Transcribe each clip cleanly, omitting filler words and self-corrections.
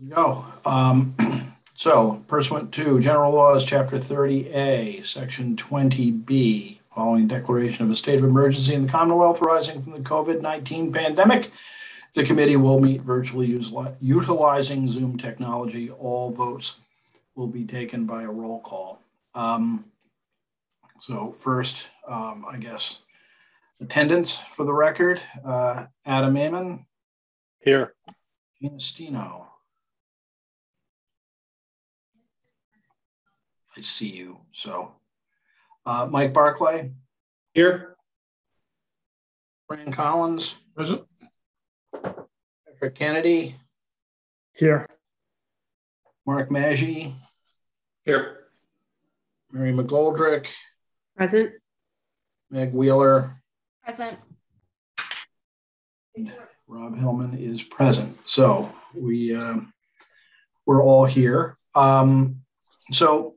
we go. So, pursuant to General Laws, Chapter 30A, Section 20B, following declaration of a state of emergency in the Commonwealth arising from the COVID-19 pandemic, the committee will meet virtually utilizing Zoom technology. All votes will be taken by a roll call. So first, I guess, attendance for the record. Adam Amon. Here. Gina Stino. I see you. So Mike Barclay. Here. Fran Collins. Present. Patrick Kennedy. Here. Mark Maggi. Here. Mary McGoldrick. Present. Meg Wheeler. Present. And Rob Hillman is present. So we're all here. So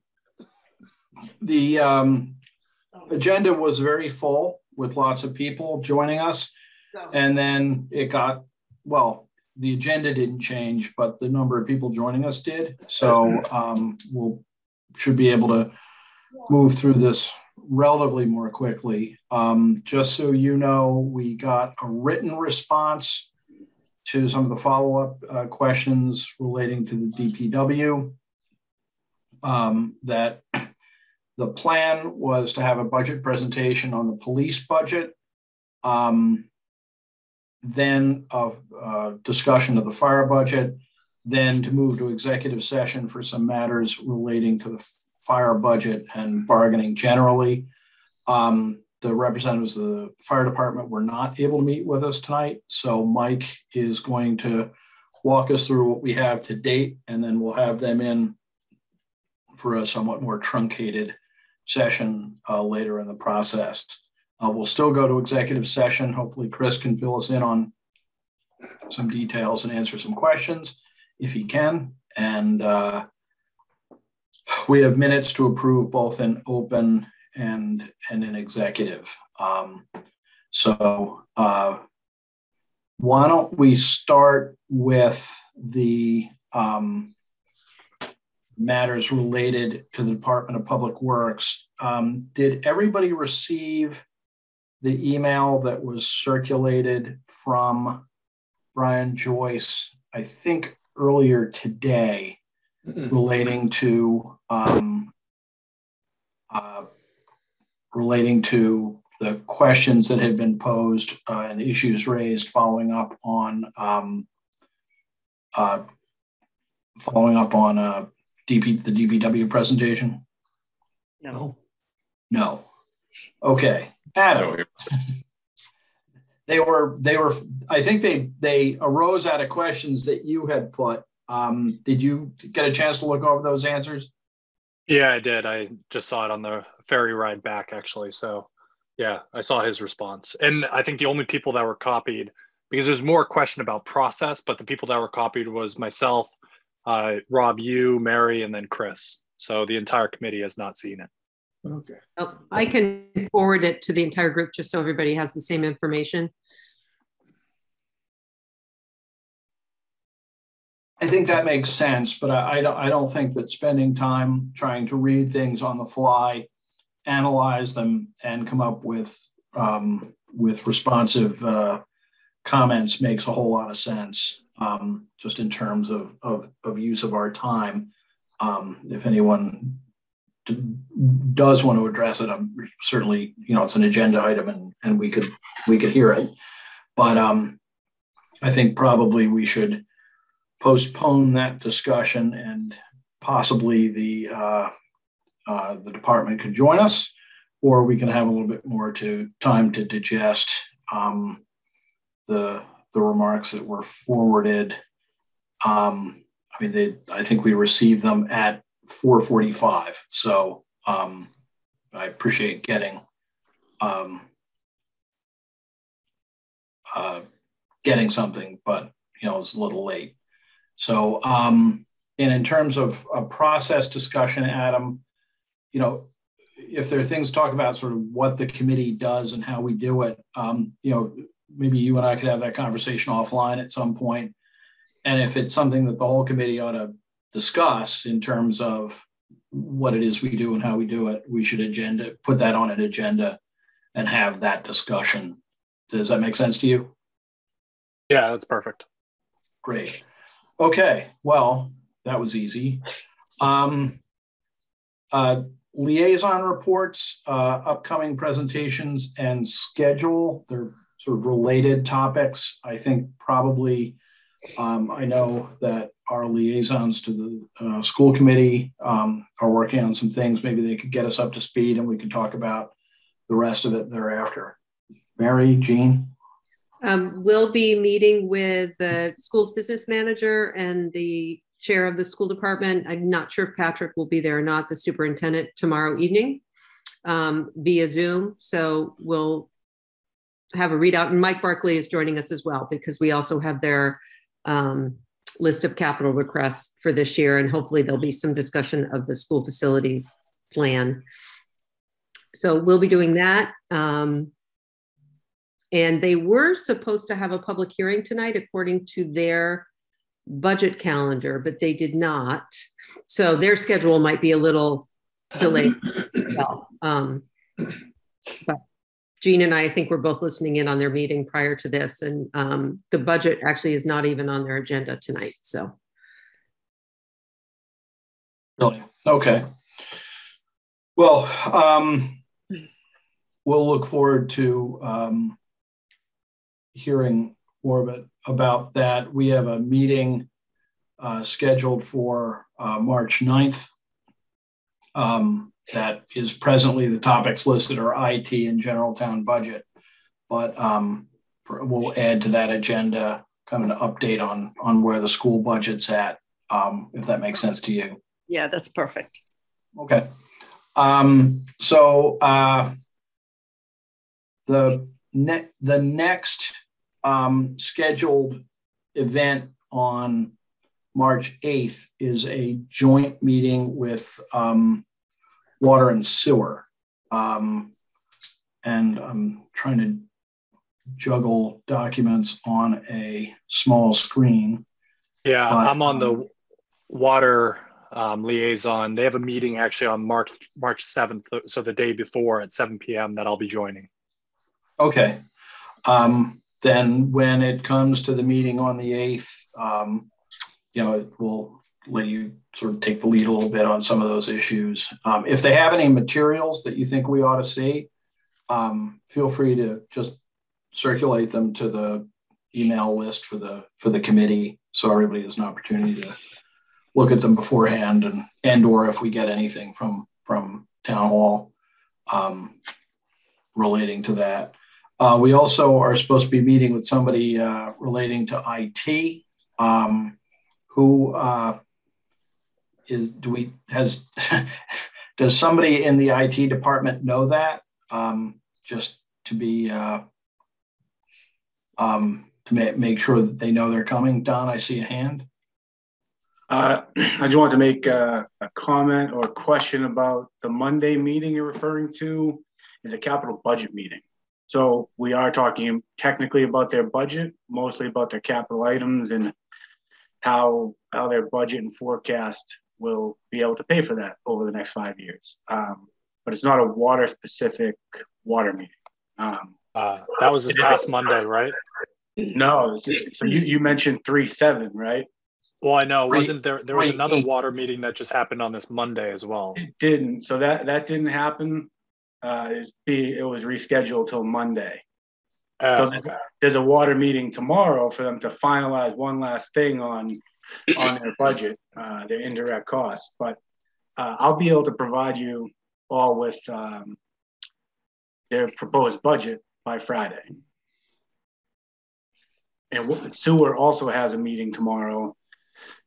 the agenda was very full with lots of people joining us. And then it got, well, the agenda didn't change, but the number of people joining us did. So should be able to move through this relatively more quickly. Just so you know, we got a written response to some of the follow-up questions relating to the DPW. That the plan was to have a budget presentation on the police budget, then a discussion of the fire budget, then to move to executive session for some matters relating to the fire budget and bargaining generally. The representatives of the fire department were not able to meet with us tonight. So Mike is going to walk us through what we have to date, and then we'll have them in for a somewhat more truncated session later in the process. We'll still go to executive session. Hopefully Chris can fill us in on some details and answer some questions if he can. And we have minutes to approve both in open and in executive. So why don't we start with the matters related to the Department of Public Works. Did everybody receive the email that was circulated from Brian Joyce, I think earlier today, relating to the questions that had been posed and issues raised following up on the DPW presentation? No. Okay, Adam. They were. I think they arose out of questions that you had put. Did you get a chance to look over those answers? Yeah, I did. I just saw it on the ferry ride back, actually. So yeah, I saw his response. And I think the only people that were copied, because there's more question about process, but the people that were copied was myself, Rob, you, Mary, and then Chris. So the entire committee has not seen it. Okay. Oh, I can forward it to the entire group just so everybody has the same information. I think that makes sense, but I don't think that spending time trying to read things on the fly, analyze them, and come up with responsive comments makes a whole lot of sense. Just in terms of use of our time. If anyone does want to address it, I'm certainly, it's an agenda item and we could hear it. But I think probably we should postpone that discussion, and possibly the department could join us, or we can have a little bit more time to digest the remarks that were forwarded. I think we received them at 4:45. So I appreciate getting something, but it's a little late. So and in terms of a process discussion, Adam, if there are things to talk about, sort of what the committee does and how we do it, maybe you and I could have that conversation offline at some point. And if it's something that the whole committee ought to discuss in terms of what it is we do and how we do it, we should put that on an agenda and have that discussion. Does that make sense to you? Yeah, that's perfect. Great. Okay, well, that was easy. Liaison reports, upcoming presentations and schedule. They're sort of related topics. I think probably, I know that our liaisons to the school committee are working on some things. Maybe they could get us up to speed and we could talk about the rest of it thereafter. Mary, Jean? We'll be meeting with the school's business manager and the chair of the school department. I'm not sure if Patrick will be there or not, the superintendent, tomorrow evening via Zoom. So we'll have a readout. And Mike Barkley is joining us as well, because we also have their list of capital requests for this year. And hopefully there'll be some discussion of the school facilities plan. So we'll be doing that. And they were supposed to have a public hearing tonight, according to their budget calendar, but they did not. So their schedule might be a little delayed as well. But Jean and I think we're both listening in on their meeting prior to this. And the budget actually is not even on their agenda tonight. So. Really? Okay. Well, we'll look forward to hearing more of it about that. We have a meeting scheduled for March 9th. That is presently the topics listed are IT and general town budget, but we'll add to that agenda kind of an update on where the school budget's at, if that makes sense to you. Yeah, that's perfect. Okay. So the next scheduled event on March 8th is a joint meeting with Water and Sewer. And I'm trying to juggle documents on a small screen. Yeah, but, I'm on the water liaison. They have a meeting actually on March 7th, so the day before at 7 p.m. that I'll be joining. Okay. Then when it comes to the meeting on the 8th, it will let you sort of take the lead a little bit on some of those issues. If they have any materials that you think we ought to see, feel free to just circulate them to the email list for the committee, so everybody has an opportunity to look at them beforehand, and or if we get anything from town hall relating to that. We also are supposed to be meeting with somebody relating to IT. Does somebody in the IT department know that? Just to be to make sure that they know they're coming. Don, I see a hand. I just want to make a comment or a question about the Monday meeting you're referring to is a capital budget meeting. So we are talking technically about their budget, mostly about their capital items and how their budget and forecast will be able to pay for that over the next 5 years. But it's not a water specific water meeting. That was this past Monday, right? No, so you mentioned 3/7, right? Well, I know. Wasn't there was another water meeting that just happened on this Monday as well? It didn't. So that didn't happen. It was rescheduled till Monday. So there's a water meeting tomorrow for them to finalize one last thing on their budget, their indirect costs. But I'll be able to provide you all with their proposed budget by Friday. And Sewer also has a meeting tomorrow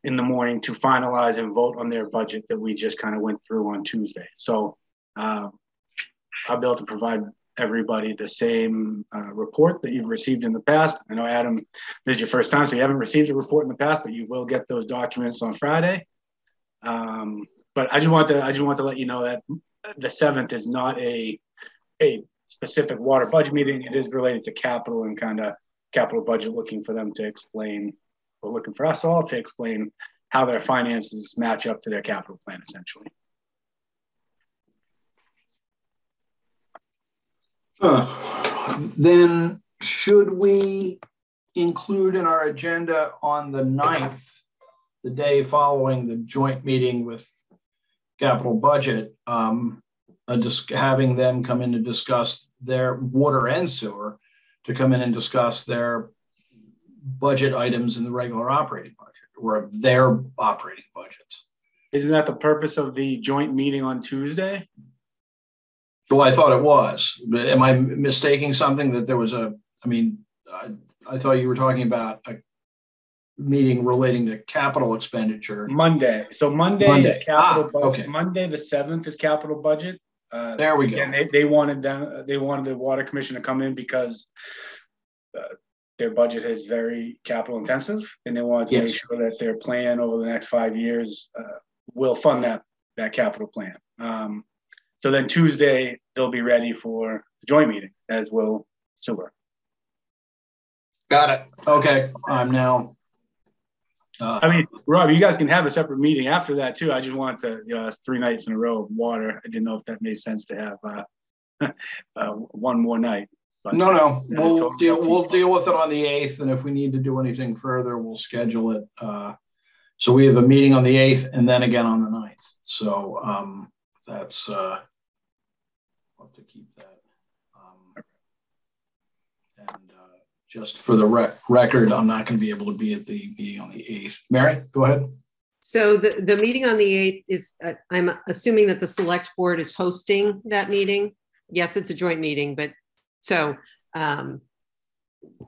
in the morning to finalize and vote on their budget that we just kind of went through on Tuesday. So I'll be able to provide everybody the same report that you've received in the past. I know, Adam, this is your first time, so you haven't received a report in the past, but you will get those documents on Friday. But I just want to let you know that the 7th is not a specific water budget meeting. It is related to capital and kind of capital budget, looking for them to explain we're looking for us all to explain how their finances match up to their capital plan, essentially. Then should we include in our agenda on the 9th, the day following the joint meeting with capital budget, just having them come in to discuss their water and sewer, to come in and discuss their budget items in the regular operating budget or their operating budgets? Isn't that the purpose of the joint meeting on Tuesday? Well, I thought it was. Am I mistaking something that there was a, I thought you were talking about a meeting relating to capital expenditure. Monday. So Monday is capital budget. Okay. Monday the 7th is capital budget. There we go. And they wanted the water commission to come in because their budget is very capital intensive, and they wanted to make sure that their plan over the next 5 years will fund that capital plan. So then Tuesday they'll be ready for the joint meeting, as will sewer. Got it. Okay. I'm now. Rob, you guys can have a separate meeting after that too. I just wanted to, it's 3 nights in a row of water. I didn't know if that made sense to have one more night. But no. We'll deal with it on the 8th, and if we need to do anything further, we'll schedule it. So we have a meeting on the 8th, and then again on the 9th. So that's I'll have to keep that. Just for the record, I'm not going to be able to be at the meeting on the 8th. Mary, go ahead. So the meeting on the 8th is, I'm assuming that the select board is hosting that meeting. Yes, it's a joint meeting, but so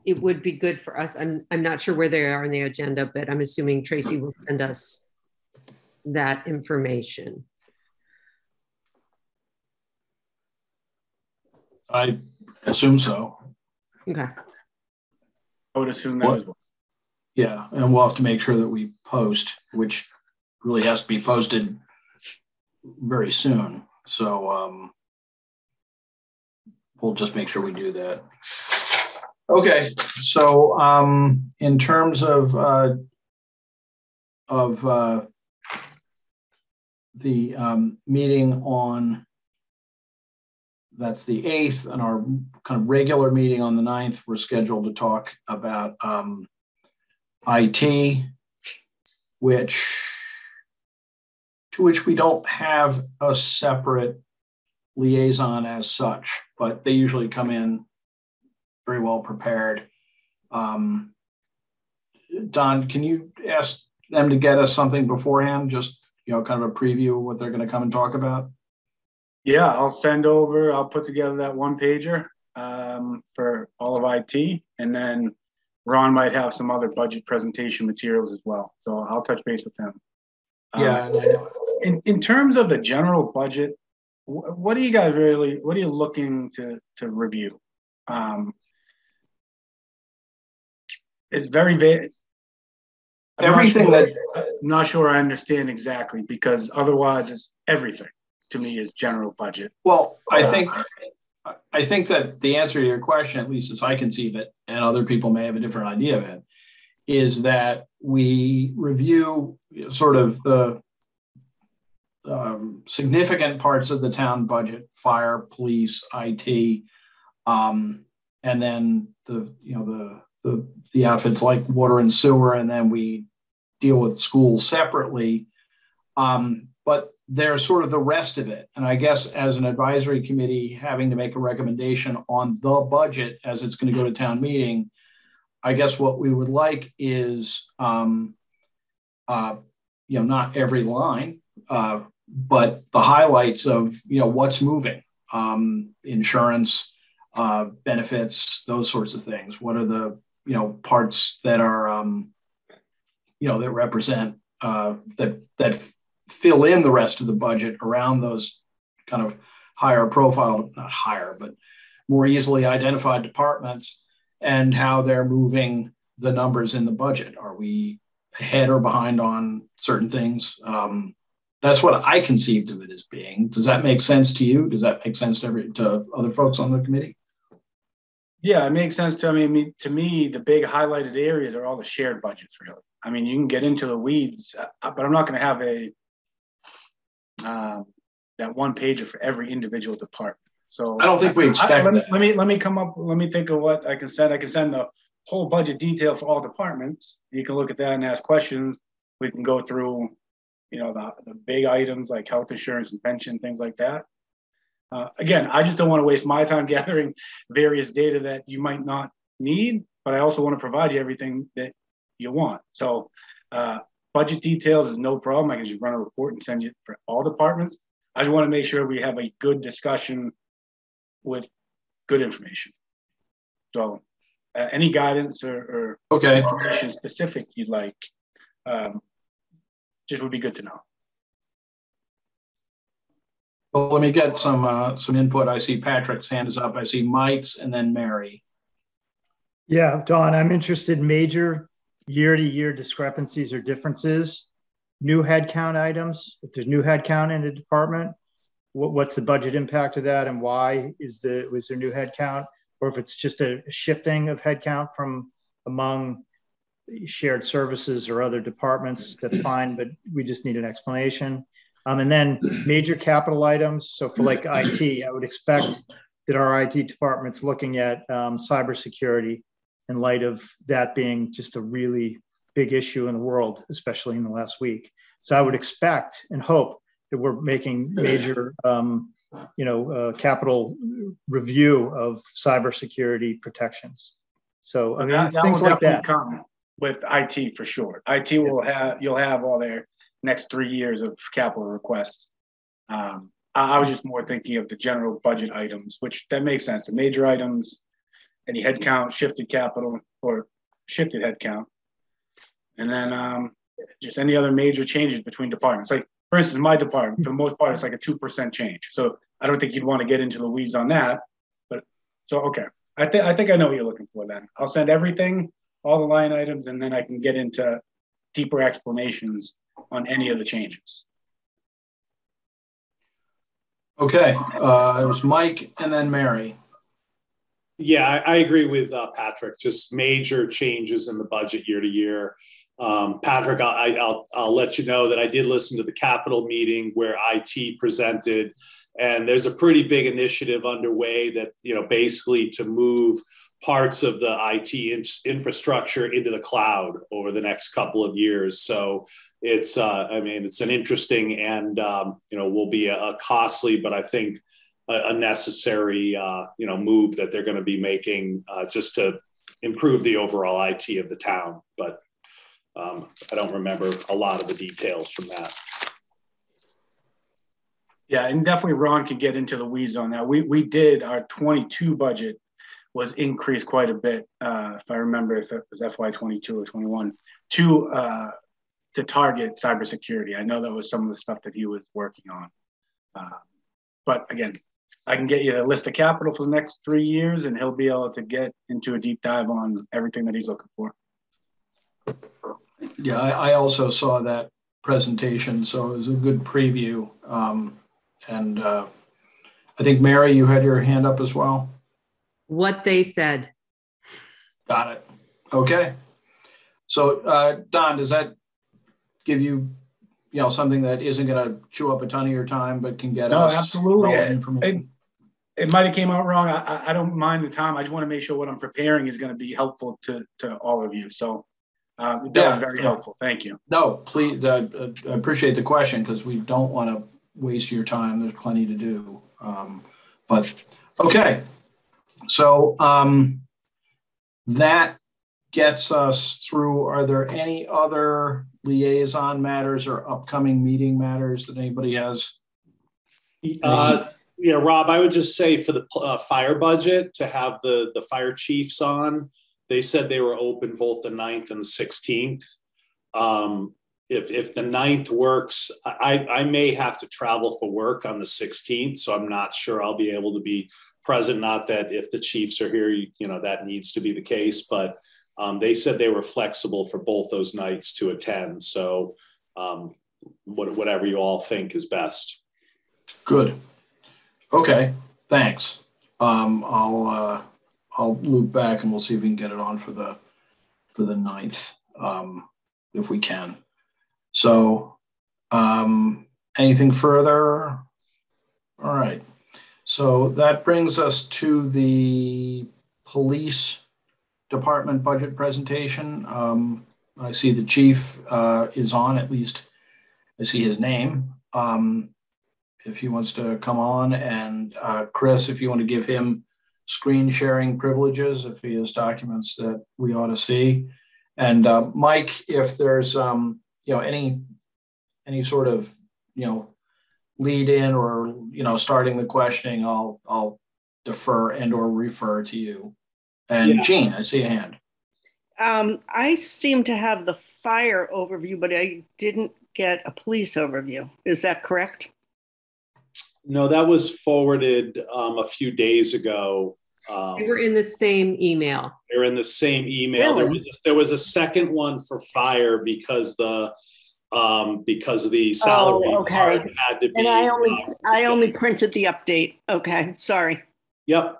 it would be good for us. I'm not sure where they are on the agenda, but I'm assuming Tracy will send us that information. I assume so. Okay. I would assume that as well. Yeah, and we'll have to make sure that we post, which really has to be posted very soon. So we'll just make sure we do that. Okay, so in terms of the meeting on, that's the 8th, and our kind of regular meeting on the 9th, we're scheduled to talk about IT, to which we don't have a separate liaison as such, but they usually come in very well prepared. Don, can you ask them to get us something beforehand, just kind of a preview of what they're going to come and talk about? Yeah, I'll put together that 1-pager for all of IT, and then Ron might have some other budget presentation materials as well. So I'll touch base with them. Yeah. In terms of the general budget, what are you looking to review? It's very vague. I'm not sure I understand exactly, because otherwise it's everything. To me, is general budget. Well, I think that the answer to your question, at least as I conceive it, and other people may have a different idea of it, is that we review sort of the significant parts of the town budget: fire, police, IT, and then the outfits like water and sewer, and then we deal with schools separately. But there's sort of the rest of it. And I guess as an advisory committee, having to make a recommendation on the budget as it's going to go to town meeting, I guess what we would like is, not every line, but the highlights of, what's moving, insurance, benefits, those sorts of things. What are the, parts that are, that represent, that fill in the rest of the budget around those kind of higher profile, not higher, but more easily identified departments, and how they're moving the numbers in the budget. Are we ahead or behind on certain things? That's what I conceived of it as being. Does that make sense to you? Does that make sense to other folks on the committee? Yeah, it makes sense to me. To me, the big highlighted areas are all the shared budgets, really. I mean, you can get into the weeds, but I'm not going to have that one pager for every individual department. So I don't think we expect that. Let me come up. Let me think of what I can send. I can send the whole budget detail for all departments. You can look at that and ask questions. We can go through, the big items like health insurance and pension, things like that. Again, I just don't want to waste my time gathering various data that you might not need, but I also want to provide you everything that you want. So budget details is no problem. I can just run a report and send you for all departments. I just want to make sure we have a good discussion with good information. So any guidance or information specific you'd like, just would be good to know. Well, let me get some input. I see Patrick's hand is up. I see Mike's and then Mary. Yeah, Don, I'm interested in major year-to-year discrepancies or differences, new headcount items. If there's new headcount in a department, what's the budget impact of that, and why was there new headcount? Or if it's just a shifting of headcount from among shared services or other departments, that's fine, but we just need an explanation. And then major capital items. So for like IT, I would expect that our IT department's looking at cybersecurity in light of that being just a really big issue in the world, especially in the last week. So I would expect and hope that we're making major, capital review of cybersecurity protections. So I mean, that things like that. Come with IT for sure. IT will have, you'll have all their next 3 years of capital requests. I was just more thinking of the general budget items, which that makes sense. The major items, any headcount, shifted capital or shifted headcount. And then just any other major changes between departments. Like for instance, my department, for the most part, it's like a 2% change. So I don't think you'd want to get into the weeds on that. But so, okay. I think I know what you're looking for then. I'll send everything, all the line items, and then I can get into deeper explanations on any of the changes. Okay, it was Mike and then Mary. Yeah, I agree with Patrick. Just major changes in the budget year to year. Patrick, I'll let you know that I did listen to the Capitol meeting where IT presented, and there's a pretty big initiative underway that, basically to move parts of the IT infrastructure into the cloud over the next couple of years. So it's, it's an interesting and, will be a costly, but I think a necessary, move that they're going to be making just to improve the overall IT of the town. But I don't remember a lot of the details from that. Yeah, and definitely Ron could get into the weeds on that. We did our 22 budget was increased quite a bit, if I remember, if it was FY22 or 21, to target cybersecurity. I know that was some of the stuff that he was working on. But again, I can get you a list of capital for the next 3 years, and he'll be able to get into a deep dive on everything that he's looking for. Yeah, I also saw that presentation, so it was a good preview. I think, Mary, you had your hand up as well. What they said. Got it. Okay. So, Don, does that give you, something that isn't going to chew up a ton of your time, but can get us absolutely information? It might have came out wrong. I don't mind the time. I just want to make sure what I'm preparing is going to be helpful to all of you. So that was very helpful. Thank you. No, please. I appreciate the question because we don't want to waste your time. There's plenty to do. But okay. So that gets us through. Are there any other liaison matters or upcoming meeting matters that anybody has? Yeah, Rob, I would just say for the fire budget to have the fire chiefs on, they said they were open both the 9th and the 16th. If the 9th works, I may have to travel for work on the 16th, so I'm not sure I'll be able to be present. Not that if the chiefs are here, that needs to be the case, but they said they were flexible for both those nights to attend. So whatever you all think is best. Good. Okay. Thanks. I'll I'll loop back and we'll see if we can get it on for the 9th, if we can. So anything further? All right. So that brings us to the police department budget presentation. I see the chief is on, at least I see his name. If he wants to come on, and Chris, if you want to give him screen sharing privileges, if he has documents that we ought to see. And Mike, if there's any sort of lead in or starting the questioning, I'll defer and or refer to you. And yeah. Jean, I see a hand. I seem to have the fire overview, but I didn't get a police overview. Is that correct? No, that was forwarded a few days ago. They were in the same email. They were in the same email. Really? There was a second one for fire because of the salary part had to be. And I only printed the update. Okay, sorry. Yep.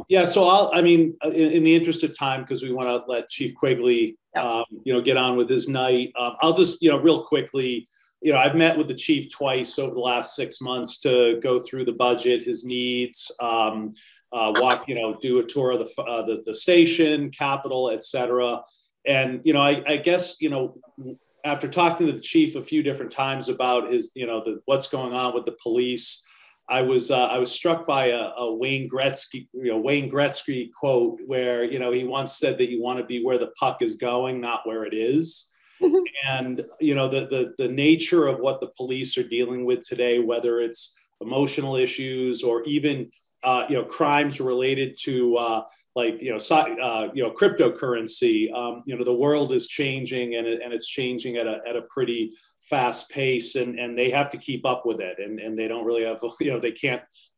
Yeah. So in the interest of time, because we want to let Chief Quigley, get on with his night. I'll just, real quickly. I've met with the chief twice over the last 6 months to go through the budget, his needs, do a tour of the station, Capitol, et cetera. And, I guess, after talking to the chief a few different times about his, what's going on with the police, I was struck by a Wayne Gretzky quote where, he once said that you want to be where the puck is going, not where it is. And, the nature of what the police are dealing with today, whether it's emotional issues or even, crimes related to cryptocurrency, the world is changing and it's changing at a pretty fast pace and they have to keep up with it. And they don't really have,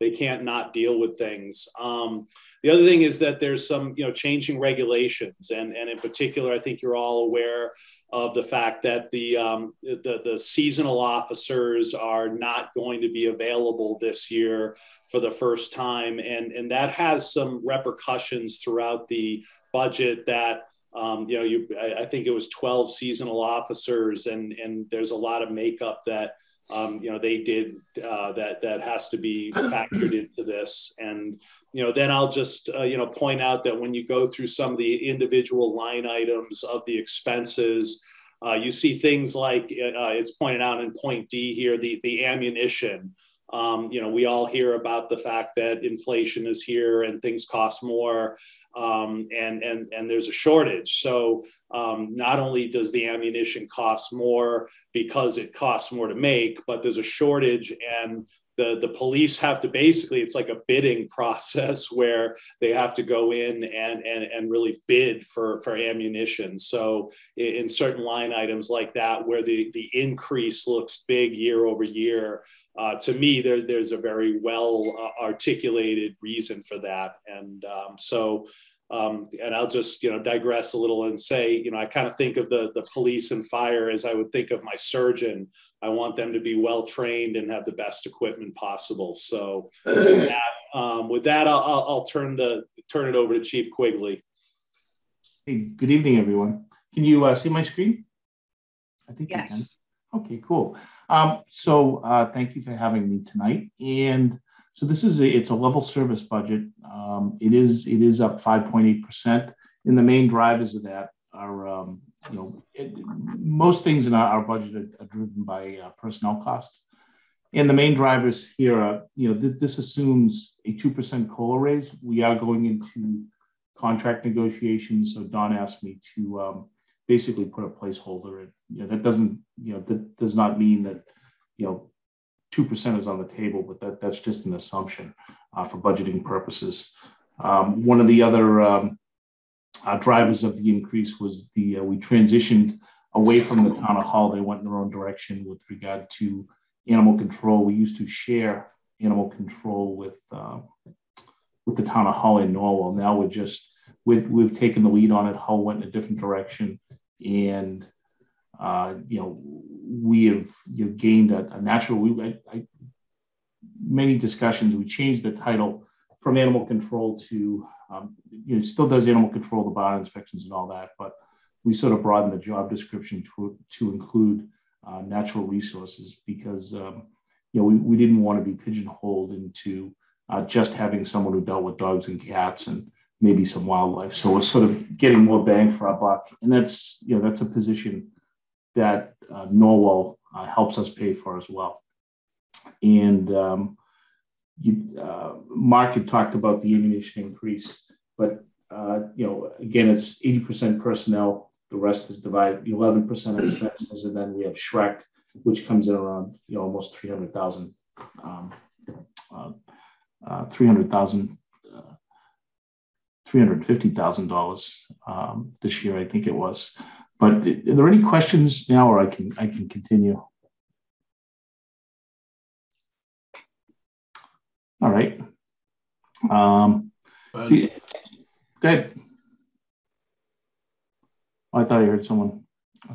they can't not deal with things. The other thing is that there's some, changing regulations. And in particular, I think you're all aware of the fact that the seasonal officers are not going to be available this year for the first time. And that has some repercussions throughout the budget that, I think it was 12 seasonal officers and there's a lot of makeup that, they did that has to be factored into this. And, then I'll just, point out that when you go through some of the individual line items of the expenses, you see things like it's pointed out in point D here, the ammunition. We all hear about the fact that inflation is here and things cost more and there's a shortage. So not only does the ammunition cost more because it costs more to make, but there's a shortage and the police have to basically, it's like a bidding process where they have to go in and really bid for ammunition. So in certain line items like that, where the increase looks big year over year, to me, there's a very well articulated reason for that. And and I'll just, digress a little and say, I kind of think of the police and fire as I would think of my surgeon. I want them to be well trained and have the best equipment possible. So with that, I'll turn it over to Chief Quigley. Hey, good evening, everyone. Can you see my screen? I think yes. You can. Okay, cool. So thank you for having me tonight. And so this is it's a level service budget. It is up 5.8%. And the main drivers of that are, most things in our budget are driven by personnel costs. And the main drivers here are, this assumes a 2% COLA raise. We are going into contract negotiations. So Don asked me to basically put a placeholder in. That doesn't, that does not mean that, 2% is on the table, but that's just an assumption for budgeting purposes. One of the other drivers of the increase was we transitioned away from the town hall. They went in their own direction with regard to animal control. We used to share animal control with the town of Hull in Norwell. Now we've taken the lead on it. Hull went in a different direction, and we have gained a natural. Many discussions. We changed the title from animal control to Still does animal control, the barn inspections and all that, but we sort of broadened the job description to include natural resources because we didn't want to be pigeonholed into just having someone who dealt with dogs and cats and maybe some wildlife. So we're sort of getting more bang for our buck, and that's a position that Norwell helps us pay for as well. And Mark had talked about the ammunition increase, but again, it's 80% personnel. The rest is divided, 11% expenses, and then we have Shrek, which comes in around almost $300,000 $350,000 this year, I think it was. But are there any questions now, or I can continue? All right. Go ahead. Oh, I thought I heard someone.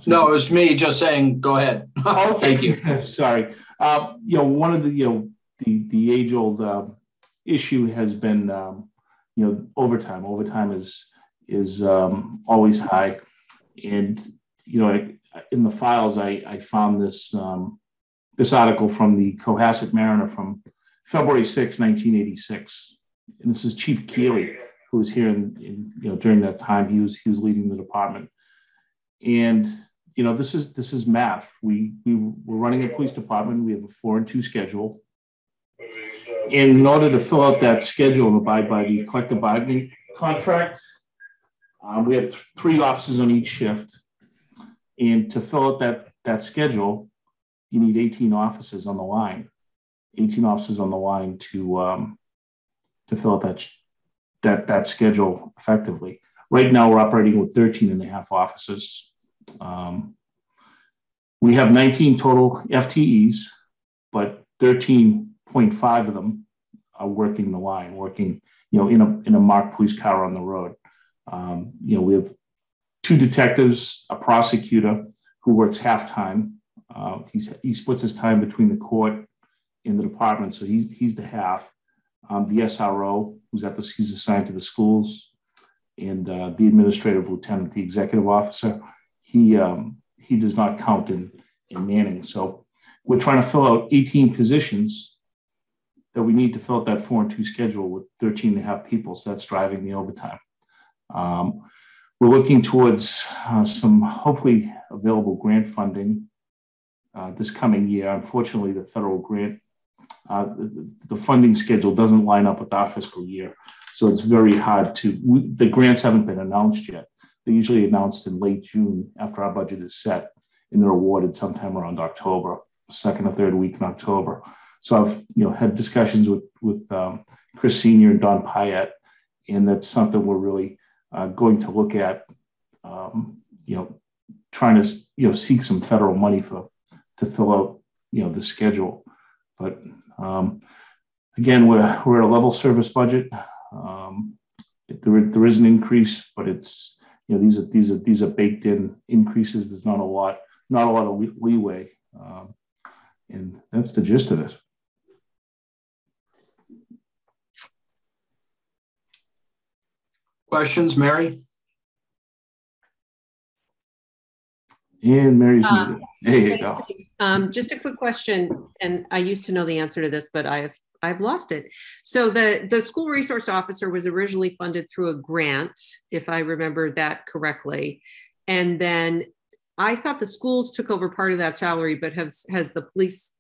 No, it was me just saying, go ahead. Oh, thank you. Sorry. One of the age-old issue has been overtime. Overtime is always high, and in the files I found this article from the Cohasset Mariner from February 6, 1986, and this is Chief Keeley, who was here during that time. He was leading the department, and this is math. We're running a police department. We have a 4-2 schedule. And in order to fill out that schedule and abide by the collective bargaining contract, we have 3 officers on each shift. And to fill out that schedule, you need 18 officers on the line. 18 officers on the line to fill out that schedule effectively. Right now, we're operating with 13 and a half officers. We have 19 total FTEs, but 13.5 of them are working the line, working, in a marked police car on the road. We have 2 detectives, a prosecutor who works half-time. He splits his time between the court and the department, so he's the half. The SRO, he's assigned to the schools, and the administrative lieutenant, the executive officer, he does not count in manning. So we're trying to fill out 18 positions that we need to fill out that 4-2 schedule with 13 and a half people. So that's driving the overtime. We're looking towards some hopefully available grant funding this coming year. Unfortunately, the federal grant, the funding schedule doesn't line up with our fiscal year. So it's very hard the grants haven't been announced yet. They're usually announced in late June after our budget is set, and they're awarded sometime around October, second or third week in October. So I've had discussions with Chris Senior and Don Pyatt, and that's something we're really going to look at. Trying to seek some federal money to fill out the schedule. But again, we're at a level service budget. There is an increase, but it's these are baked in increases. There's not a lot of leeway, and that's the gist of it. Questions, Mary? And Mary's muted. There you go. Just a quick question, and I used to know the answer to this, but I've lost it. So the school resource officer was originally funded through a grant, if I remember that correctly, and then I thought the schools took over part of that salary, but has the police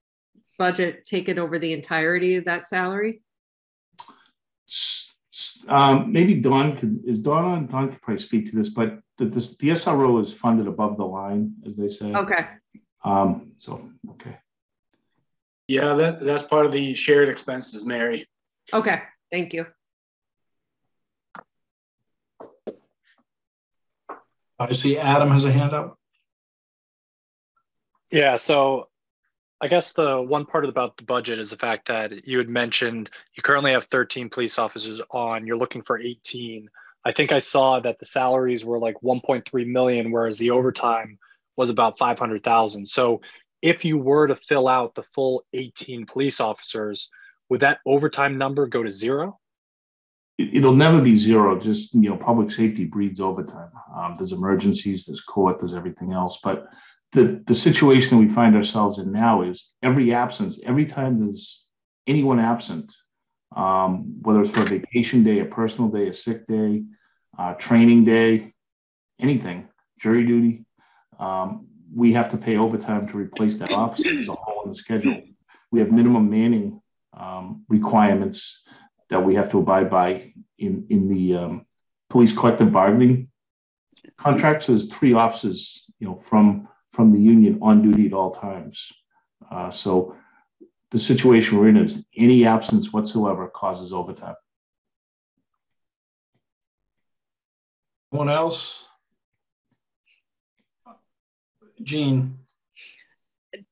budget taken over the entirety of that salary? Maybe Dawn could probably speak to this, but the SRO is funded above the line, as they say. Okay. Okay. Yeah, that's part of the shared expenses, Mary. Okay, thank you. I see Adam has a hand up. Yeah, so I guess the one part about the budget is the fact that you had mentioned you currently have 13 police officers on, you're looking for 18. I think I saw that the salaries were like 1.3 million, whereas the overtime was about 500,000. So if you were to fill out the full 18 police officers, would that overtime number go to 0? it'll never be zero. Just, public safety breeds overtime. There's emergencies, there's court, there's everything else. But the situation that we find ourselves in now is every time there's anyone absent, whether it's for a vacation day, a personal day, a sick day, training day, anything, jury duty, we have to pay overtime to replace that officer. There's a hole in the schedule. We have minimum manning requirements that we have to abide by in the police collective bargaining contract. So there's 3 officers, from the union on duty at all times. So the situation we're in is any absence whatsoever causes overtime. Anyone else? Gene.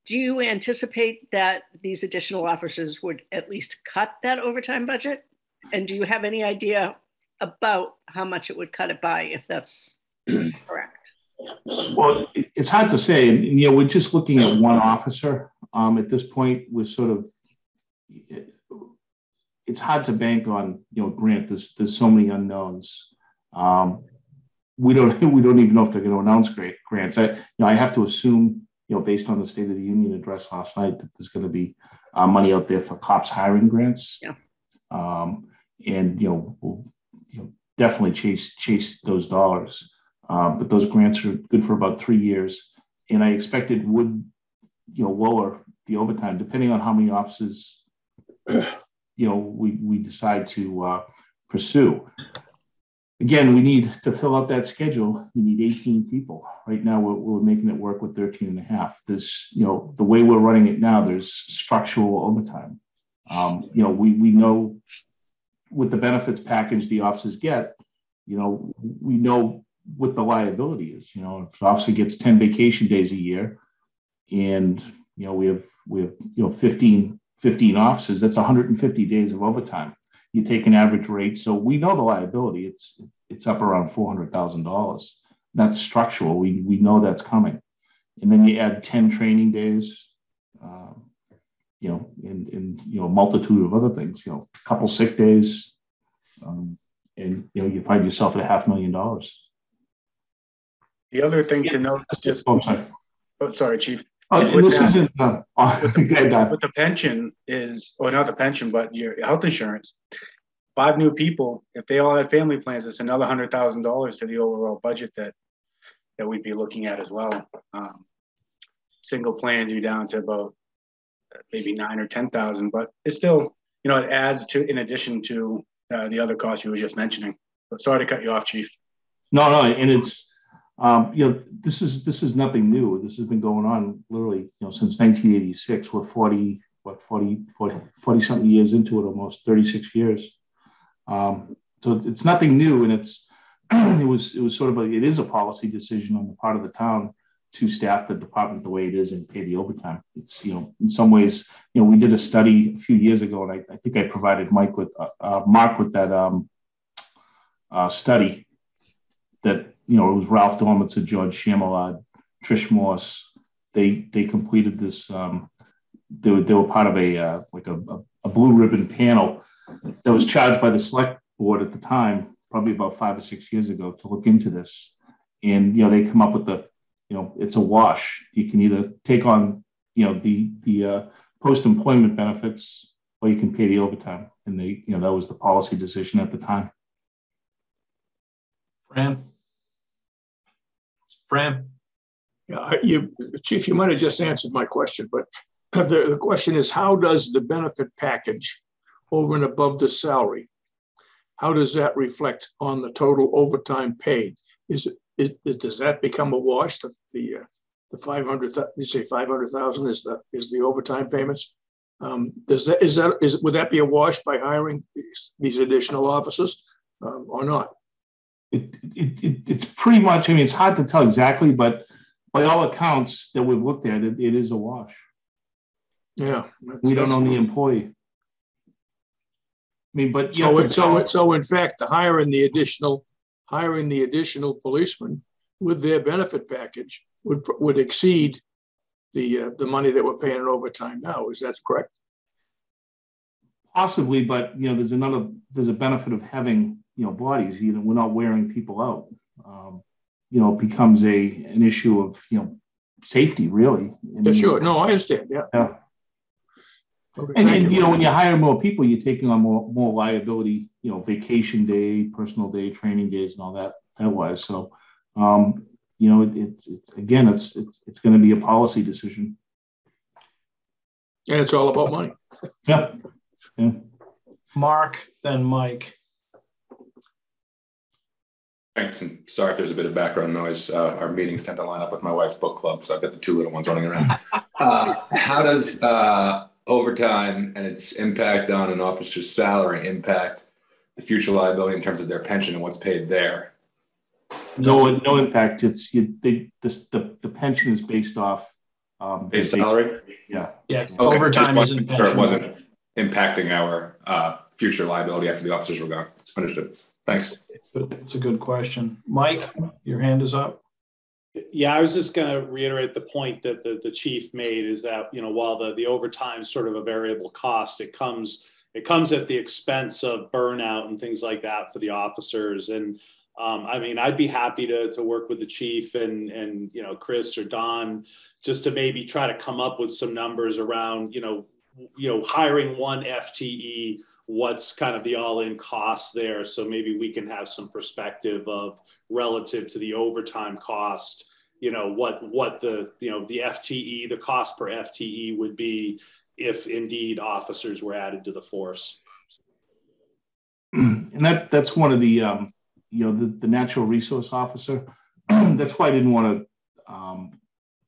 Do you anticipate that these additional officers would at least cut that overtime budget? And do you have any idea about how much it would cut it by, if that's correct? Well, it's hard to say. And, we're just looking at one officer. At this point, we're it's hard to bank on, Grant. There's so many unknowns. We don't even know if they're going to announce grants. I have to assume, based on the State of the Union address last night, that there's going to be money out there for cops hiring grants. Yeah. And we'll definitely chase those dollars. But those grants are good for about 3 years, and I expect it would, lower the overtime depending on how many officers, we decide to pursue. Again, we need to fill out that schedule. We need 18 people. Right now, we're making it work with 13 and a half. This, the way we're running it now, there's structural overtime. We know with the benefits package the officers get, we know what the liability is. If an officer gets 10 vacation days a year and, we have 15 officers, that's 150 days of overtime. You take an average rate. So we know the liability, it's up around $400,000. That's structural. We know that's coming. And then you add 10 training days, and a multitude of other things, a couple sick days, and, you find yourself at $500,000. The other thing to note is just, sorry, Chief. With the pension or not the pension, but your health insurance, 5 new people, if they all had family plans, it's another $100,000 to the overall budget that we'd be looking at as well. Single plans, you're down to about maybe 9 or 10,000, but it's still, it adds to, in addition to the other costs you were just mentioning. But sorry to cut you off, Chief. No, and it's, this is nothing new. This has been going on literally, since 1986. We're 40 something years into it, almost 36 years. So it's nothing new, and it was sort of it is a policy decision on the part of the town to staff the department the way it is and pay the overtime. It's, in some ways, we did a study a few years ago, and I think I provided Mark with that study that, it was Ralph Dormitzer, George Chamelade, Trish Morse. They completed this. They were part of a blue ribbon panel that was charged by the select board at the time, probably about 5 or 6 years ago, to look into this. And they come up with it's a wash. You can either take on the post-employment benefits, or you can pay the overtime. And that was the policy decision at the time. Fran? Yeah, Chief, you might have just answered my question, but the question is, how does the benefit package over and above the salary, how does that reflect on the total overtime paid? Does that become a wash? The 500, you say 500,000 is the overtime payments. Would that be a wash by hiring these additional officers or not? It's pretty much, it's hard to tell exactly, but by all accounts that we've looked at, it is a wash. Yeah. We don't own the employee. But so in fact, hiring the additional policemen with their benefit package would exceed the money that we're paying in overtime now. Is that correct? Possibly, but there's a benefit of having bodies. We're not wearing people out. It becomes an issue of safety, really. Yeah, sure. No, I understand. Yeah. Yeah. Okay, And when you hire more people, you're taking on more liability. Vacation day, personal day, training days, and all that wise. So, it's going to be a policy decision. And it's all about money. Yeah. Yeah. Mark, then Mike. Thanks, and sorry if there's a bit of background noise. Our meetings tend to line up with my wife's book club, so I've got the two little ones running around. How does overtime and its impact on an officer's salary impact the future liability in terms of their pension and what's paid there? No impact. It's the pension is based off base salary. Yeah. Yes. Okay. Overtime isn't. Or it wasn't impacting our future liability after the officers were gone. Understood. Thanks. It's a good question. Mike, your hand is up. Yeah, I was just going to reiterate the point that the chief made is that, while the overtime is sort of a variable cost, it comes at the expense of burnout and things like that for the officers. And I'd be happy to work with the chief and Chris or Don just to maybe try to come up with some numbers around, hiring one FTE, what's kind of the all-in cost there. So maybe we can have some perspective of relative to the overtime cost, what the FTE, the cost per FTE would be if indeed officers were added to the force. And that's one of the, the natural resource officer. That's why I didn't want to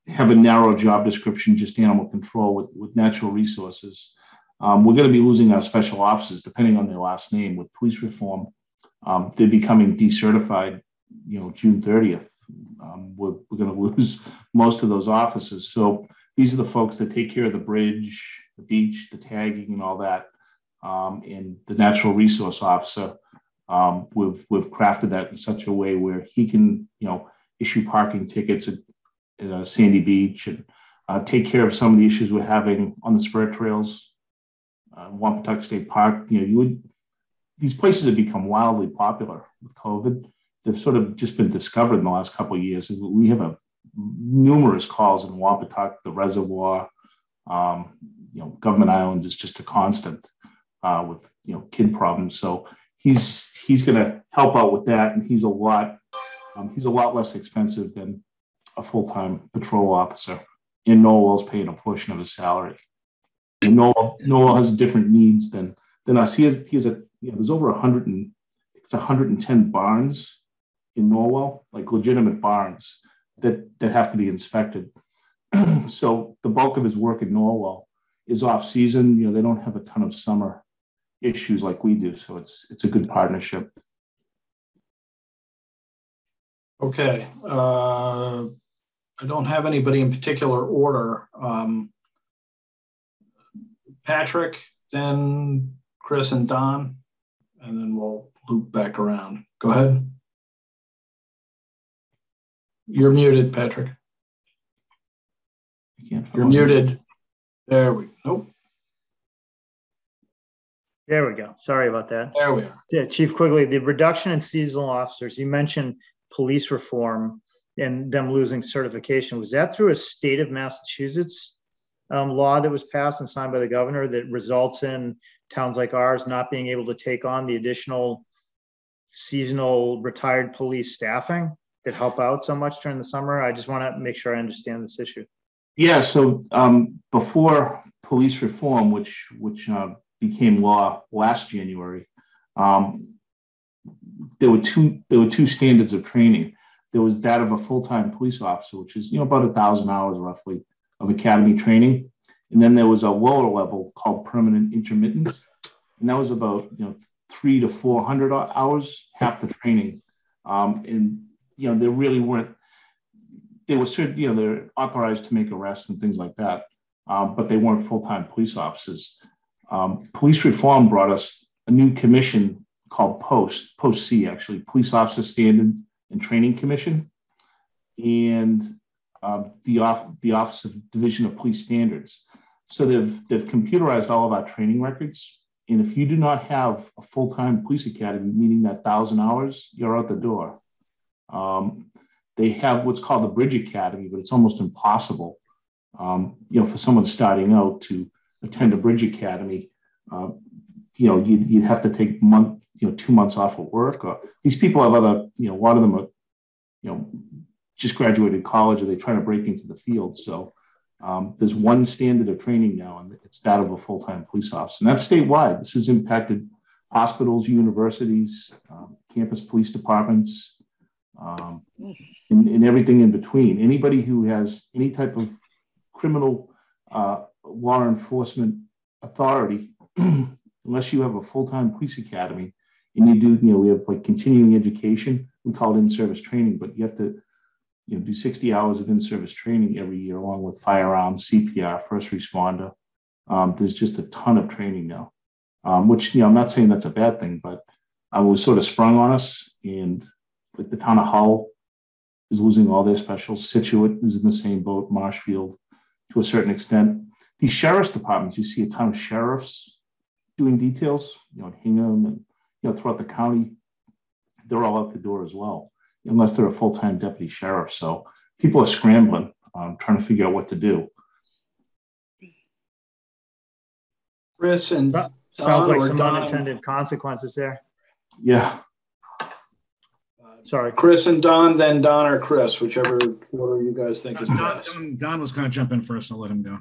have a narrow job description, just animal control with natural resources. We're going to be losing our special officers, depending on their last name, with police reform. They're becoming decertified, June 30th. We're going to lose most of those officers. So these are the folks that take care of the bridge, the beach, the tagging, and all that. And the natural resource officer, we've crafted that in such a way where he can, issue parking tickets at Sandy Beach and take care of some of the issues we're having on the spur trails. Wampatuck State Park, these places have become wildly popular with COVID. They've sort of just been discovered in the last couple of years. We have numerous calls in Wampatuck, the reservoir, Government Island is just a constant with kid problems. So he's going to help out with that, and he's a lot less expensive than a full-time patrol officer. And Norwell's paying a portion of his salary. And Noel has different needs than us. He has there's over 110 barns in Norwell, like legitimate barns that have to be inspected. So the bulk of his work in Norwell is off season. They don't have a ton of summer issues like we do. So it's a good partnership. Okay. I don't have anybody in particular order. Patrick, then Chris and Don, and then we'll loop back around. Go ahead. You're muted, Patrick. You're muted. There we go. Nope. There we go. Sorry about that. There we are. Yeah, Chief Quigley, the reduction in seasonal officers, you mentioned police reform and them losing certification. Was that through a state of Massachusetts law that was passed and signed by the governor that results in towns like ours not being able to take on the additional seasonal retired police staffing that help out so much during the summer? I just want to make sure I understand this issue. Yeah, so before police reform, which became law last January, there were two standards of training. There was that of a full-time police officer, which is about 1,000 hours roughly of academy training, and then there was a lower level called permanent intermittent, and that was about 300 to 400 hours, half the training, and there really weren't. They were certain, they're authorized to make arrests and things like that, but they weren't full-time police officers. Police reform brought us a new commission called Post C, actually, Police Officer Standard and Training Commission, and the Office of Division of Police Standards. So they've computerized all of our training records, And if you do not have a full-time police academy, meaning that 1,000 hours, you're out the door. They have what's called the Bridge Academy, but it's almost impossible, for someone starting out to attend a Bridge Academy. You'd have to take 2 months off of work. Or these people have other, a lot of them are, just graduated college, or they're trying to break into the field. So there's one standard of training now, and it's that of a full-time police officer. And that's statewide. This has impacted hospitals, universities, campus police departments, and everything in between. Anybody who has any type of criminal law enforcement authority, unless you have a full-time police academy, and you do, we have like continuing education, we call it in-service training, but you have to do 60 hours of in-service training every year, along with firearms, CPR, first responder. There's just a ton of training now, which, I'm not saying that's a bad thing, but it was sort of sprung on us. And like the town of Hull is losing all their specials. Situate is in the same boat, Marshfield to a certain extent. These sheriff's departments, you see a ton of sheriffs doing details, in Hingham and, throughout the county. They're all out the door as well, unless they're a full-time deputy sheriff. So people are scrambling, trying to figure out what to do. Chris and sounds like some Don, unintended consequences there. Yeah. Sorry, Chris and Don, then Don or Chris, whichever order you guys think is best. Don was going to jump in first. I'll let him go.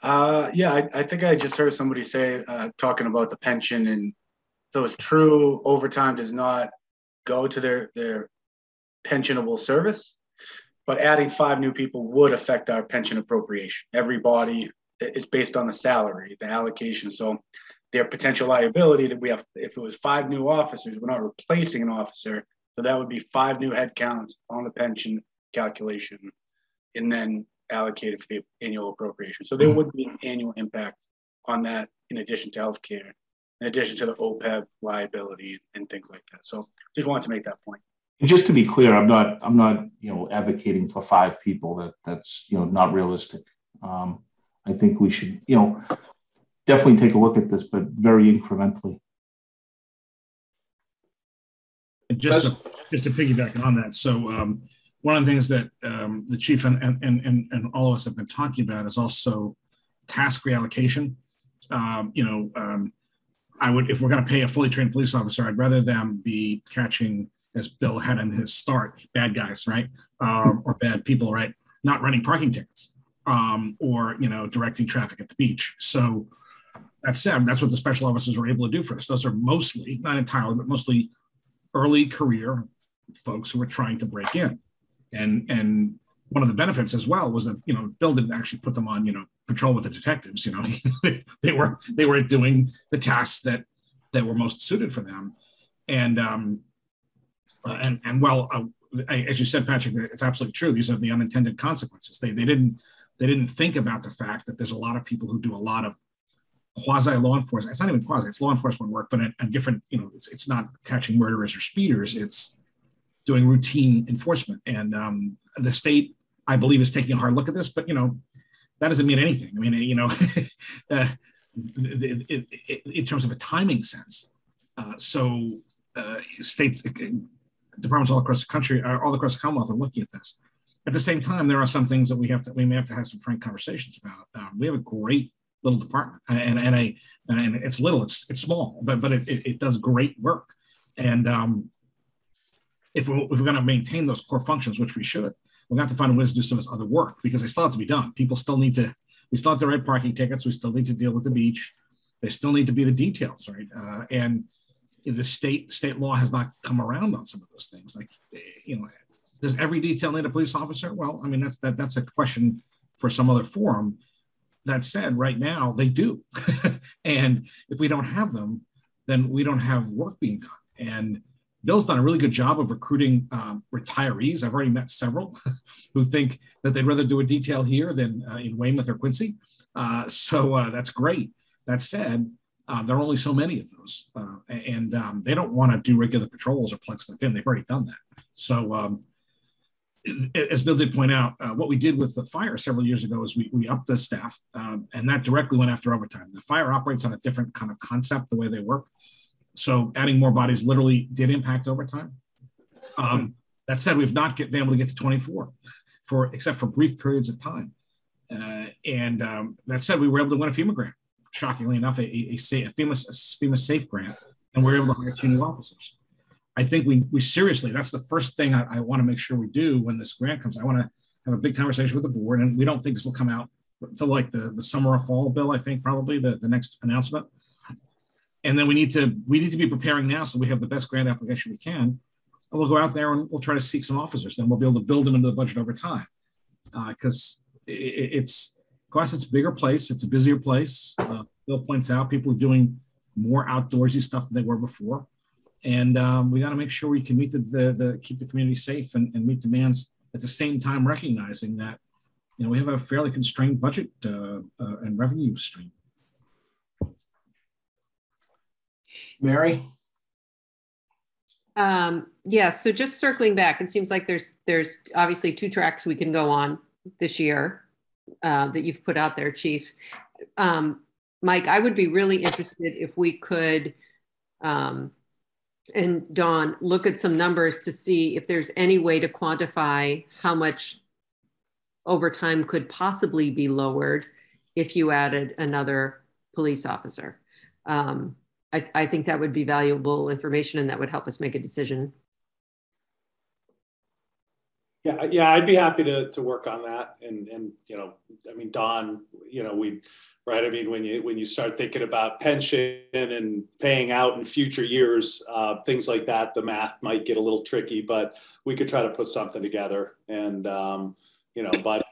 I think I just heard somebody say, talking about the pension, and so it's true overtime does not go to their pensionable service, but adding 5 new people would affect our pension appropriation. Everybody, it's based on the salary, the allocation. So their potential liability that we have, if it was 5 new officers, we're not replacing an officer. So that would be 5 new headcounts on the pension calculation and then allocated for the annual appropriation. So there would be an annual impact on that, in addition to healthcare, in addition to the OPEB liability and things like that. So just wanted to make that point. And just to be clear, I'm not advocating for 5 people. That's not realistic. I think we should definitely take a look at this, but very incrementally. And just to piggyback on that, so one of the things that the chief and all of us have been talking about is also task reallocation. I would, if we're going to pay a fully trained police officer, I'd rather them be catching, as Bill had in his start, bad guys, right, or bad people, right, not running parking tickets, or directing traffic at the beach. So that's what the special officers were able to do for us. Those are mostly, not entirely, but mostly early career folks who were trying to break in. And one of the benefits as well was that, Bill didn't actually put them on, patrol with the detectives. They were doing the tasks that were most suited for them. And as you said, Patrick, it's absolutely true. These are the unintended consequences. They didn't think about the fact that there's a lot of people who do a lot of quasi law enforcement. It's not even quasi, it's law enforcement work, but a different, it's not catching murderers or speeders. It's doing routine enforcement. And the state, I believe, is taking a hard look at this, but, that doesn't mean anything. I mean, in terms of a timing sense. States, departments all across the country, all across the Commonwealth are looking at this. At the same time, there are some things that we may have to have some frank conversations about. We have a great little department, and it's little, it's small, but it does great work. And if we're going to maintain those core functions, which we should, we're going to have to find ways to do some of this other work, because they still have to be done. People still need to, we still have to write parking tickets. We still need to deal with the beach. There still need to be the details, right? And the state law has not come around on some of those things. Like, does every detail need a police officer? Well, I mean, that's a question for some other forum. That said, right now they do. And if we don't have them, then we don't have work being done. And Bill's done a really good job of recruiting retirees. I've already met several who think that they'd rather do a detail here than in Weymouth or Quincy. So that's great. That said, there are only so many of those. And they don't want to do regular patrols or plug stuff in. They've already done that. So as Bill did point out, what we did with the fire several years ago is we upped the staff, and that directly went after overtime. The fire operates on a different kind of concept, the way they work. So adding more bodies literally did impact overtime. That said, we've not been able to get to 24 except for brief periods of time. That said, we were able to win a FEMA grant, shockingly enough, a FEMA SAFE grant, and we were able to hire 2 new officers. I think we seriously, that's the first thing I want to make sure we do when this grant comes. I want to have a big conversation with the board, and we don't think this will come out until like the summer or fall, Bill, I think probably the next announcement. And then we need to be preparing now so we have the best grant application we can. And we'll go out there and we'll try to seek some officers. Then we'll be able to build them into the budget over time. Because it's a bigger place. It's a busier place. Bill points out people are doing more outdoorsy stuff than they were before. And we got to make sure we can meet keep the community safe and meet demands at the same time, recognizing that, we have a fairly constrained budget and revenue stream. Mary? Yeah, so just circling back, it seems like there's obviously 2 tracks we can go on this year that you've put out there, Chief. Mike, I would be really interested if we could, and Dawn, look at some numbers to see if there's any way to quantify how much overtime could possibly be lowered if you added another police officer. I think that would be valuable information and that would help us make a decision. Yeah, I'd be happy to work on that. And Dawn, right. I mean, when you start thinking about pension and paying out in future years, things like that, the math might get a little tricky, but we could try to put something together. And, but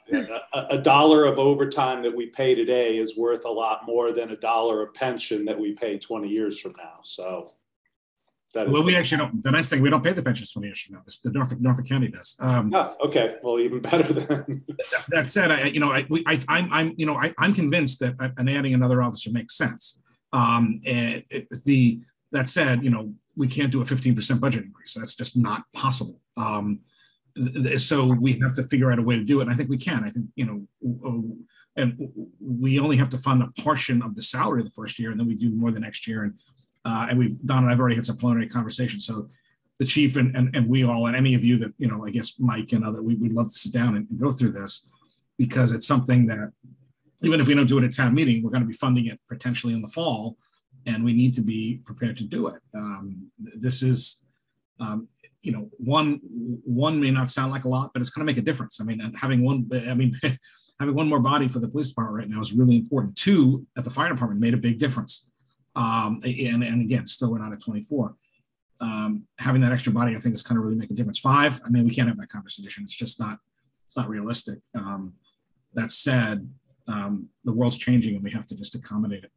a dollar of overtime that we pay today is worth a lot more than a dollar of pension that we pay 20 years from now. So we actually don't. The nice thing, we don't pay the pensions 20 years from now. The Norfolk County does. Okay. Well, even better then. That said, I'm convinced that adding another officer makes sense. That said, we can't do a 15% budget increase. So that's just not possible. So we have to figure out a way to do it. And I think we can. I think, and we only have to fund a portion of the salary the first year, and then we do more the next year. And Don and I've already had some preliminary conversations. So the chief and we all, and any of you that, I guess Mike and other, we'd love to sit down and go through this, because it's something that even if we don't do it at town meeting, we're going to be funding it potentially in the fall, and we need to be prepared to do it. This is, one may not sound like a lot, but it's going to make a difference. I mean, having one more body for the police department right now is really important. 2 at the fire department made a big difference. And again, still we're not at 24. Having that extra body, I think, is kind of really make a difference. 5, I mean, we can't have that conversation. It's just not realistic. That said, the world's changing and we have to just accommodate it.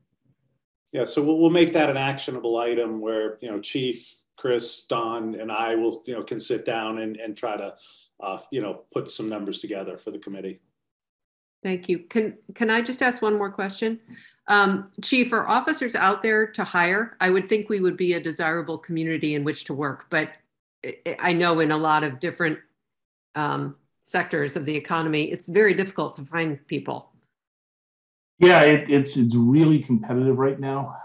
Yeah, so we'll make that an actionable item where, Chief, Chris, Don, and I will, can sit down and try to, put some numbers together for the committee. Thank you. Can I just ask one more question? Chief, are officers out there to hire? I would think we would be a desirable community in which to work, but I know in a lot of different sectors of the economy, it's very difficult to find people. Yeah, it's really competitive right now.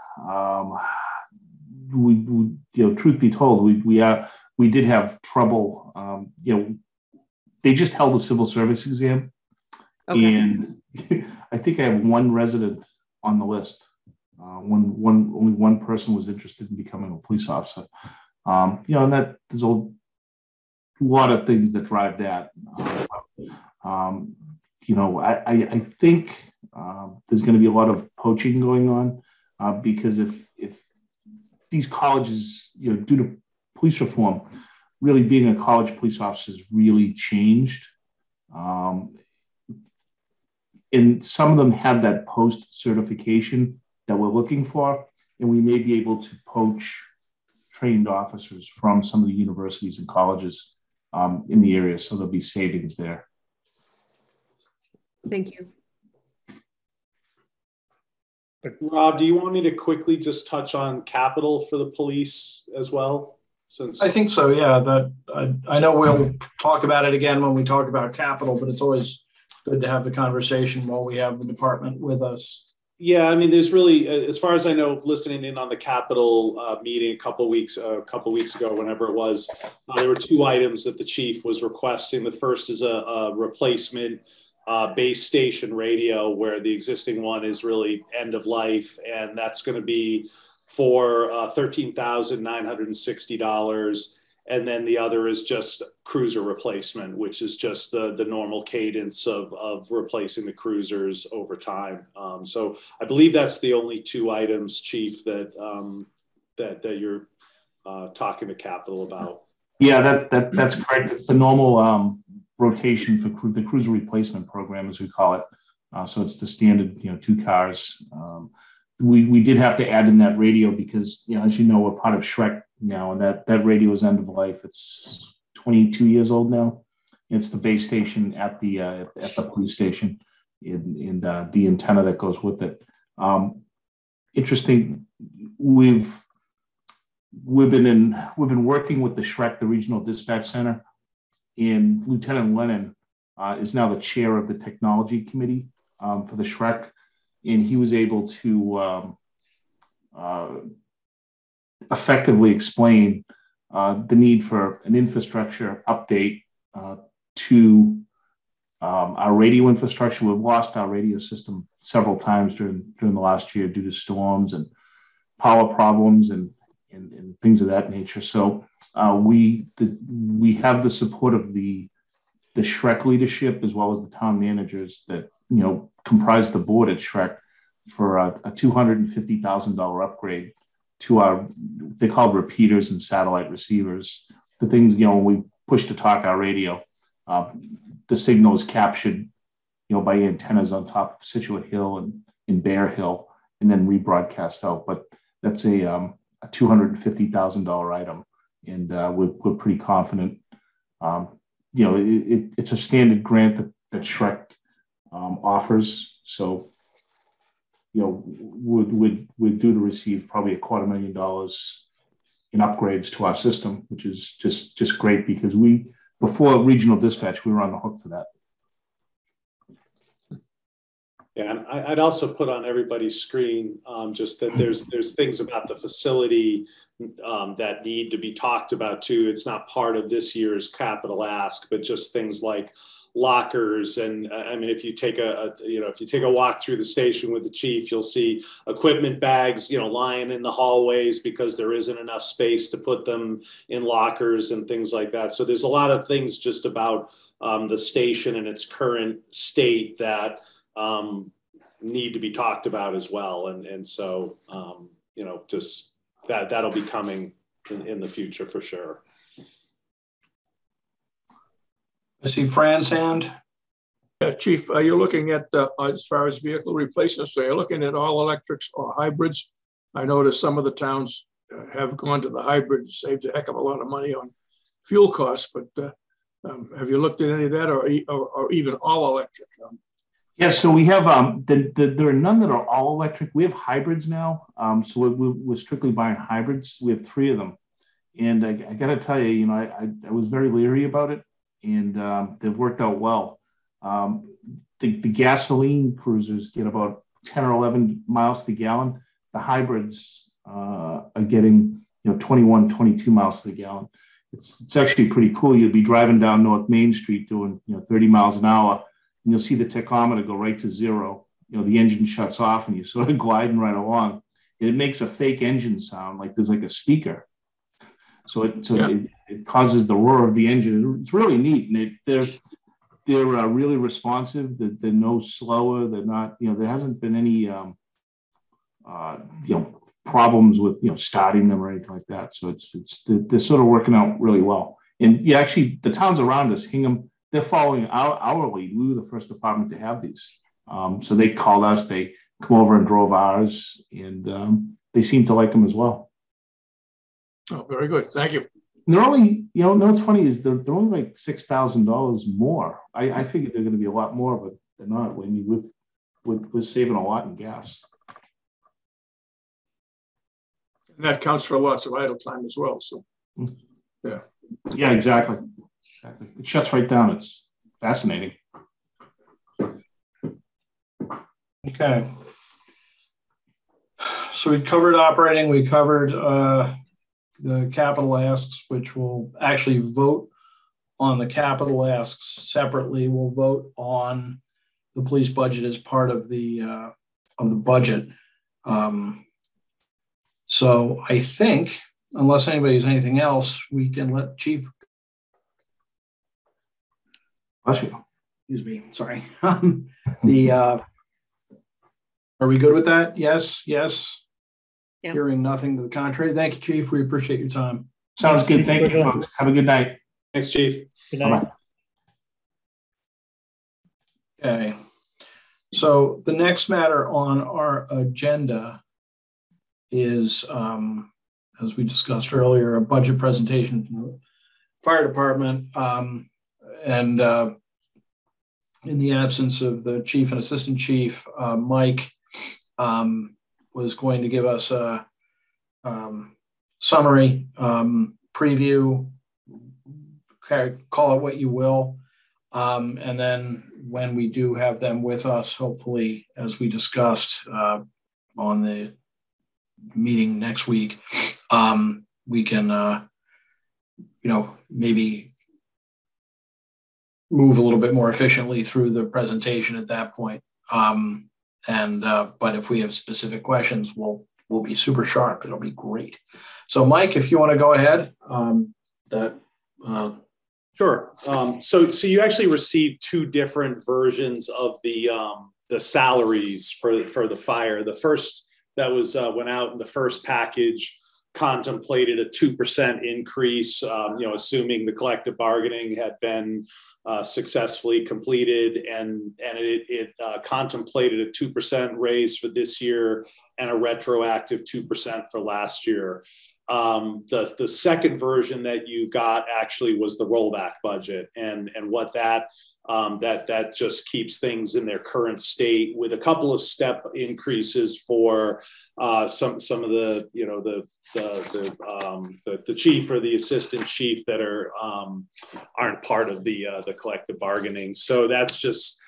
Truth be told, we did have trouble. They just held a civil service exam, okay. And I think I have one resident on the list. Only one person was interested in becoming a police officer. And that there's a lot of things that drive that. I think there's going to be a lot of poaching going on because if these colleges, due to police reform, really being a college police officer has really changed. And some of them have that post-certification that we're looking for, and we may be able to poach trained officers from some of the universities and colleges in the area, so there'll be savings there. Thank you. Rob, do you want me to quickly just touch on capital for the police as well? I think so. Yeah, I know we'll talk about it again when we talk about capital, but it's always good to have the conversation while we have the department with us. Yeah, I mean, there's really, as far as I know, listening in on the capital meeting a couple weeks ago, whenever it was, there were two items that the chief was requesting. The first is a replacement base station radio, where the existing one is really end of life, and that's going to be for $13,960. And then the other is just cruiser replacement, which is just the normal cadence of replacing the cruisers over time. So I believe that's the only two items, Chief, that you're talking to capital about. Yeah, that's correct. It's the normal rotation for the cruiser replacement program, as we call it. So it's the standard, 2 cars. We did have to add in that radio because, as you know, we're part of Shrek now, and that radio is end of life. It's 22 years old now. It's the base station at the police station, and the antenna that goes with it. Interesting. We've been working with the Shrek, the regional dispatch center, and Lieutenant Lennon is now the chair of the technology committee for the Shrek. And he was able to effectively explain the need for an infrastructure update to our radio infrastructure. We've lost our radio system several times during the last year due to storms and power problems and things of that nature. So we have the support of the Shrek leadership as well as the town managers that comprise the board at Shrek for a $250,000 upgrade to our, they called repeaters and satellite receivers. The things, when we push to talk our radio, the signal is captured, by antennas on top of Situate Hill and in Bear Hill, and then rebroadcast out. But that's a $250,000 item, and we're pretty confident. It's a standard grant that Shrek offers. So, we're due to receive probably $250,000 in upgrades to our system, which is just great because before regional dispatch, we were on the hook for that. Yeah, and I'd also put on everybody's screen just that there's things about the facility that need to be talked about too. It's not part of this year's capital ask, but just things like lockers. And I mean, if you take a walk through the station with the chief, you'll see equipment bags, lying in the hallways because there isn't enough space to put them in lockers and things like that. So there's a lot of things just about the station and its current state that need to be talked about as well. And so, just that'll be coming in the future for sure. I see Fran's hand. Chief, are you looking at, as far as vehicle replacements, are you looking at all electrics or hybrids? I noticed some of the towns have gone to the hybrid, saved a heck of a lot of money on fuel costs, but have you looked at any of that or even all electric? Yeah, so we have, there are none that are all electric. We have hybrids now. So we're strictly buying hybrids. We have 3 of them. And I got to tell you, I was very leery about it, and they've worked out well. The gasoline cruisers get about 10 or 11 miles to the gallon. The hybrids are getting 21, 22 to the gallon. It's actually pretty cool. You'll be driving down North Main Street doing 30 miles an hour, and you'll see the tachometer go right to 0. The engine shuts off, and you're sort of gliding right along. And it makes a fake engine sound, like there's like a speaker. So it causes the roar of the engine. It's really neat, and they're really responsive. They're no slower. They're not. There hasn't been any problems with starting them or anything like that. So they're sort of working out really well. And actually, the towns around us, Hingham, they're following our lead. We were the first department to have these. So they called us. They come over and drove ours, and they seem to like them as well. Oh, very good. Thank you. And they're only, what's funny is they're only like $6,000 more. I figured they're going to be a lot more, but they're not. I mean, we're saving a lot in gas. And that counts for lots of idle time as well. So Yeah, exactly. It shuts right down. It's fascinating. Okay. So we covered operating, we covered the capital asks, which we'll actually vote on the capital asks separately. We'll vote on the police budget as part of the budget. So I think, unless anybody has anything else, we can let Chief. Excuse me, sorry. Are we good with that? Yes, yes. Yep. Hearing nothing to the contrary. Thank you, Chief. We appreciate your time. Sounds good. Thank you, folks. Have a good night. Thanks, Chief. Good night. Bye-bye. Okay. So the next matter on our agenda is, as we discussed earlier, a budget presentation from the fire department. And in the absence of the chief and assistant chief, Mike was going to give us a summary preview, call it what you will. And then when we do have them with us, hopefully, as we discussed on the meeting next week, we can, maybe move a little bit more efficiently through the presentation at that point. But if we have specific questions, we'll be super sharp. It'll be great. So Mike, if you want to go ahead, Sure. So you actually received two different versions of the salaries for the fire. The first that was went out in the first package contemplated a 2% increase, assuming the collective bargaining had been successfully completed, and it contemplated a 2% raise for this year and a retroactive 2% for last year. The second version that you got actually was the rollback budget, and what that just keeps things in their current state with a couple of step increases for some of the the chief or the assistant chief that aren't part of the collective bargaining. So that's just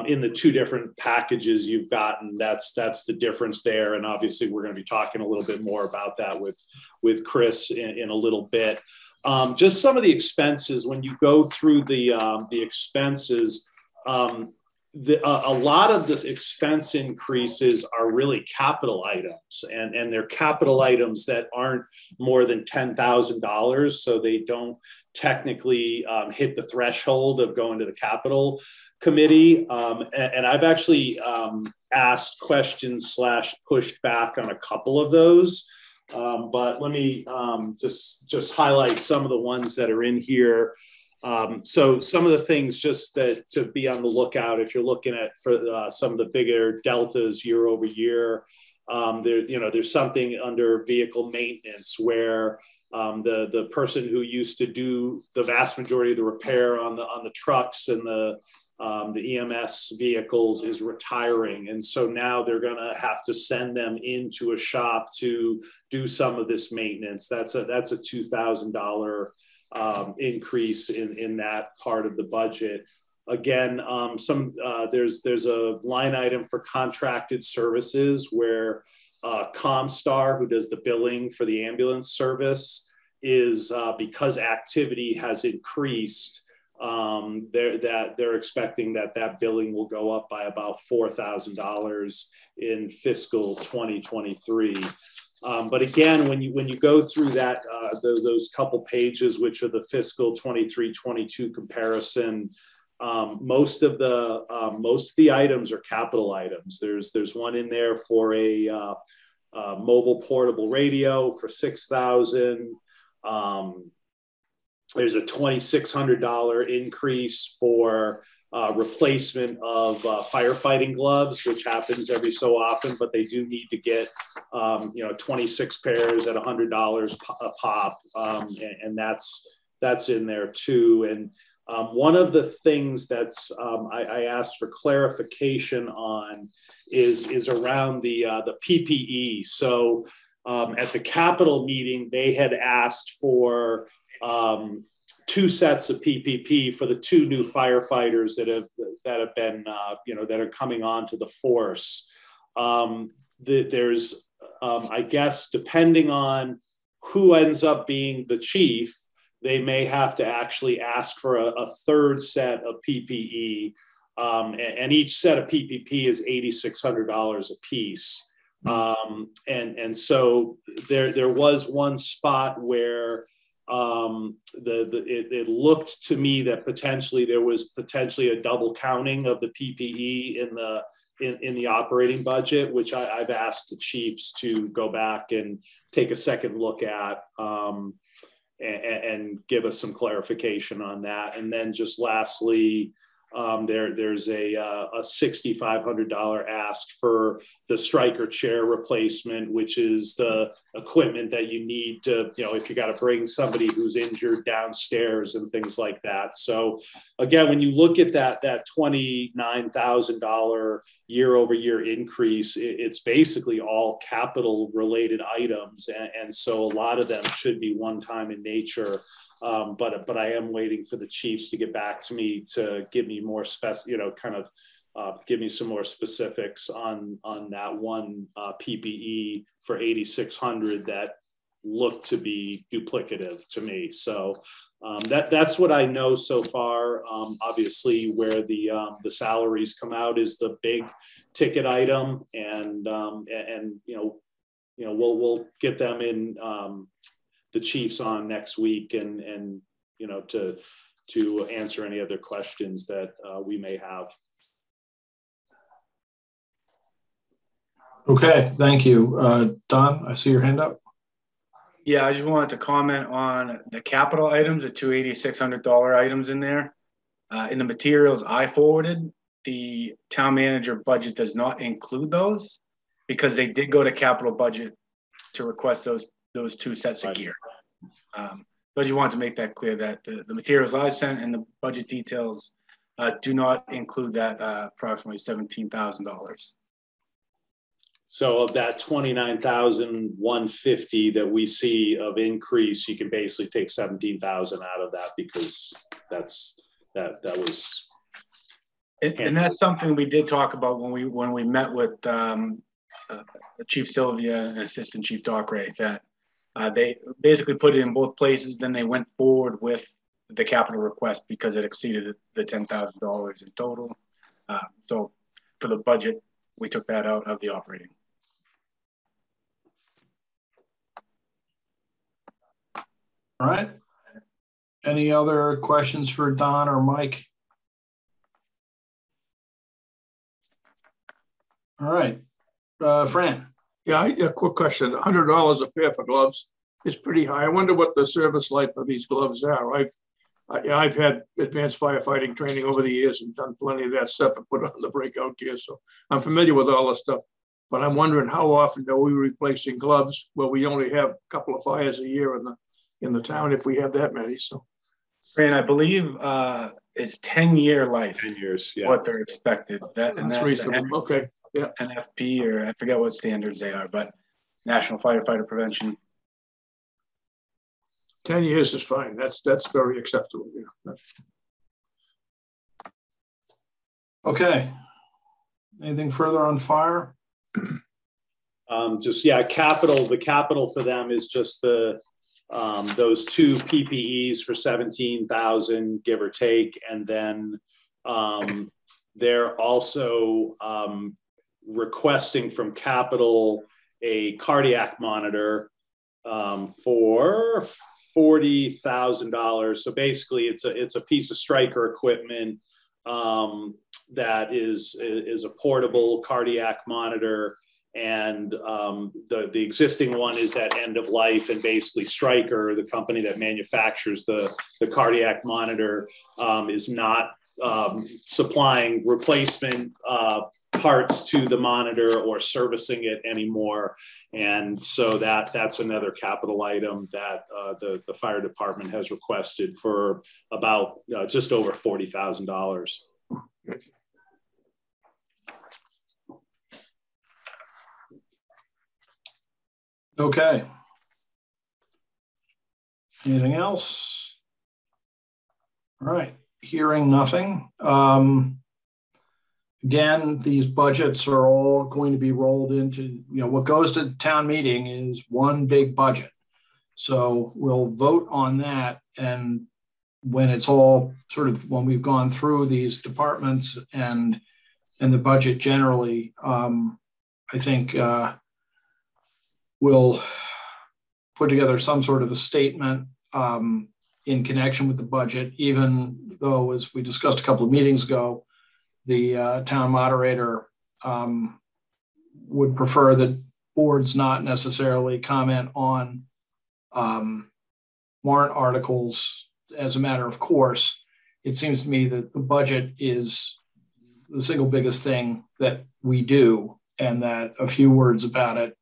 in the two different packages you've gotten. That's the difference there, and obviously we're going to be talking a little bit more about that with Chris in a little bit. Just some of the expenses, when you go through the expenses, a lot of the expense increases are really capital items, and they're capital items that aren't more than $10,000, so they don't technically hit the threshold of going to the capital committee. And I've actually asked questions / pushed back on a couple of those. But let me just highlight some of the ones that are in here. So some of the things just that to be on the lookout if you're looking at for some of the bigger deltas year over year. There's something under vehicle maintenance where the person who used to do the vast majority of the repair on the trucks and the EMS vehicles is retiring. And so now they're going to have to send them into a shop to do some of this maintenance. That's a $2,000 increase in that part of the budget. Again, there's a line item for contracted services where Comstar, who does the billing for the ambulance service, is because activity has increased. They're expecting that billing will go up by about $4,000 in fiscal 2023. But again, when you go through that those couple pages, which are the fiscal 23-22 comparison, most of the items are capital items. There's one in there for a mobile portable radio for $6,000. There's a $2,600 increase for replacement of firefighting gloves, which happens every so often, but they do need to get 26 pairs at $100 a pop, and that's in there too. And one of the things that's I asked for clarification on is around the PPE. So at the capital meeting, they had asked for 2 sets of PPP for the 2 new firefighters that have been, that are coming onto the force. There's, I guess, depending on who ends up being the chief, they may have to actually ask for a 3rd set of PPE. And each set of PPP is $8,600 a piece. And so there was one spot where it looked to me that potentially there was a double counting of the PPE in the operating budget, which I've asked the chiefs to go back and take a second look at and give us some clarification on that. And then just lastly, there's a $6,500 ask for the striker chair replacement, which is the equipment that you need to, if you got to bring somebody who's injured downstairs and things like that. So again, when you look at that $29,000 year-over-year increase, it's basically all capital related items. And so a lot of them should be one-time in nature. But I am waiting for the chiefs to get back to me to give me more give me some more specifics on that one PPE for 8,600 that looked to be duplicative to me. So that's what I know so far. Obviously, where the salaries come out is the big ticket item, and we'll get them in. The chiefs on next week and to answer any other questions that we may have. Okay, thank you. Don, I see your hand up. Yeah, I just wanted to comment on the capital items, the two $8,600 items in there. In the materials I forwarded, the town manager budget does not include those because they did go to capital budget to request those 2 sets of gear. But you want to make that clear that the materials I sent and the budget details do not include that approximately $17,000. So of that $29,150 that we see of increase, you can basically take $17,000 out of that because that was. And that's something we did talk about when we met with Chief Sylvia and Assistant Chief Doc Ray, that they basically put it in both places. Then they went forward with the capital request because it exceeded the $10,000 in total. So for the budget, we took that out of the operating. All right. Any other questions for Don or Mike? All right. Fran. Yeah, a quick question. $100 a pair for gloves is pretty high. I wonder what the service life of these gloves are. I've had advanced firefighting training over the years and done plenty of that stuff and put on the breakout gear. So I'm familiar with all this stuff, but I'm wondering how often are we replacing gloves where we only have a couple of fires a year in the town if we have that many. So, and I believe it's 10-year life. 10 years, yeah. What they're expected. That's reasonable. Okay. Yeah. NFP, or I forget what standards they are, but National Firefighter Prevention. 10 years is fine. That's very acceptable. Yeah. Okay. Anything further on fire? Capital. The capital for them is just those 2 PPEs for 17,000, give or take, and then they're also requesting from capital a cardiac monitor for $40,000. So basically, it's a piece of striker equipment that is a portable cardiac monitor. And the existing one is at end of life, and basically Stryker, the company that manufactures the cardiac monitor, is not supplying replacement parts to the monitor or servicing it anymore. And so that's another capital item that the fire department has requested for about just over $40,000. Okay. Anything else? All right. Hearing nothing. Again, these budgets are all going to be rolled into, what goes to town meeting is one big budget. So we'll vote on that. And when it's all when we've gone through these departments and the budget generally, I think we'll put together some sort of a statement in connection with the budget, even though, as we discussed a couple of meetings ago, the town moderator would prefer that boards not necessarily comment on warrant articles as a matter of course. It seems to me that the budget is the single biggest thing that we do, and that a few words about it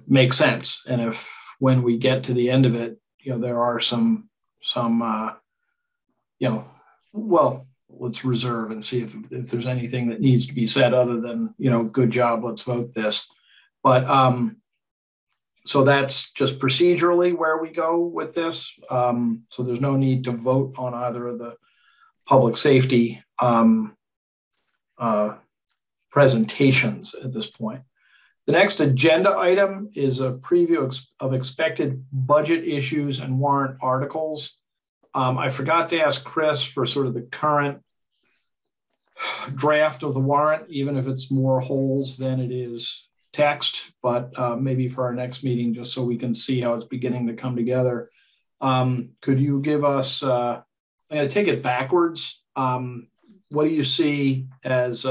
make sense. And if when we get to the end of it, there are some let's reserve and see if there's anything that needs to be said other than, good job, let's vote this. But so that's just procedurally where we go with this. So there's no need to vote on either of the public safety presentations at this point. The next agenda item is a preview of expected budget issues and warrant articles. I forgot to ask Chris for sort of the current draft of the warrant, even if it's more holes than it is text, but maybe for our next meeting, just so we can see how it's beginning to come together. Could you give us, I'm going to take it backwards. What do you see as,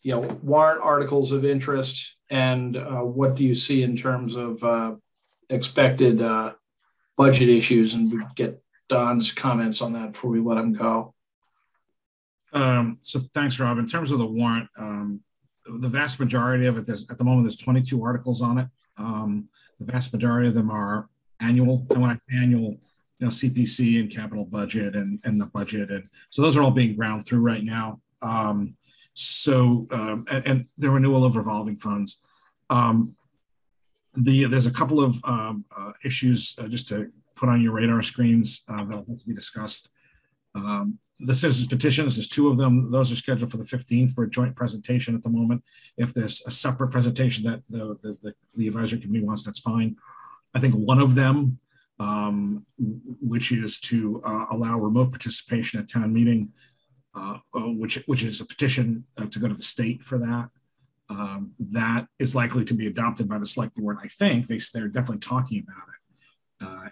warrant articles of interest, and what do you see in terms of expected budget issues? And we get Don's comments on that before we let him go. So thanks, Rob. In terms of the warrant, the vast majority of it, at the moment, there's 22 articles on it. The vast majority of them are annual. And when I say annual, CPC and capital budget and the budget. And so those are all being ground through right now. And the renewal of revolving funds. There's a couple of issues just to put on your radar screens that will have to be discussed. The citizens petitions, there's two of them. Those are scheduled for the 15th for a joint presentation at the moment. If there's a separate presentation that the advisory committee wants, that's fine. I think one of them, which is to allow remote participation at town meeting, which is a petition to go to the state for that. That is likely to be adopted by the select board. I think they're definitely talking about it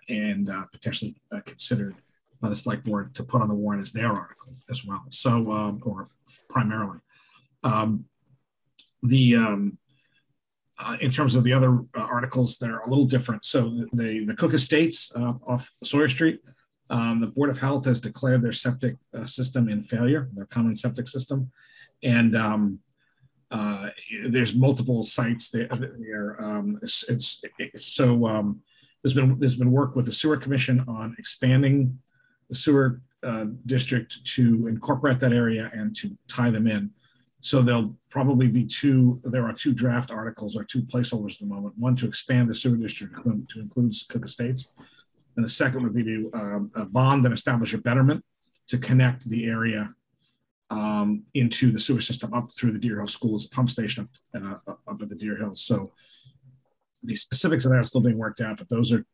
and potentially considered by the select board to put on the warrant as their article as well. So, or primarily. In terms of the other articles, they're a little different. So the Cook Estates off Sawyer Street, the Board of Health has declared their septic system in failure, their common septic system. And there's multiple sites there. There's been work with the Sewer Commission on expanding the sewer district to incorporate that area and to tie them in. So there'll probably be there are two draft articles or two placeholders at the moment. One to expand the sewer district to include Cook Estates. And the second would be to bond and establish a betterment to connect the area into the sewer system up through the Deer Hill School's pump station up at the Deer Hill. So the specifics of that are still being worked out, but those are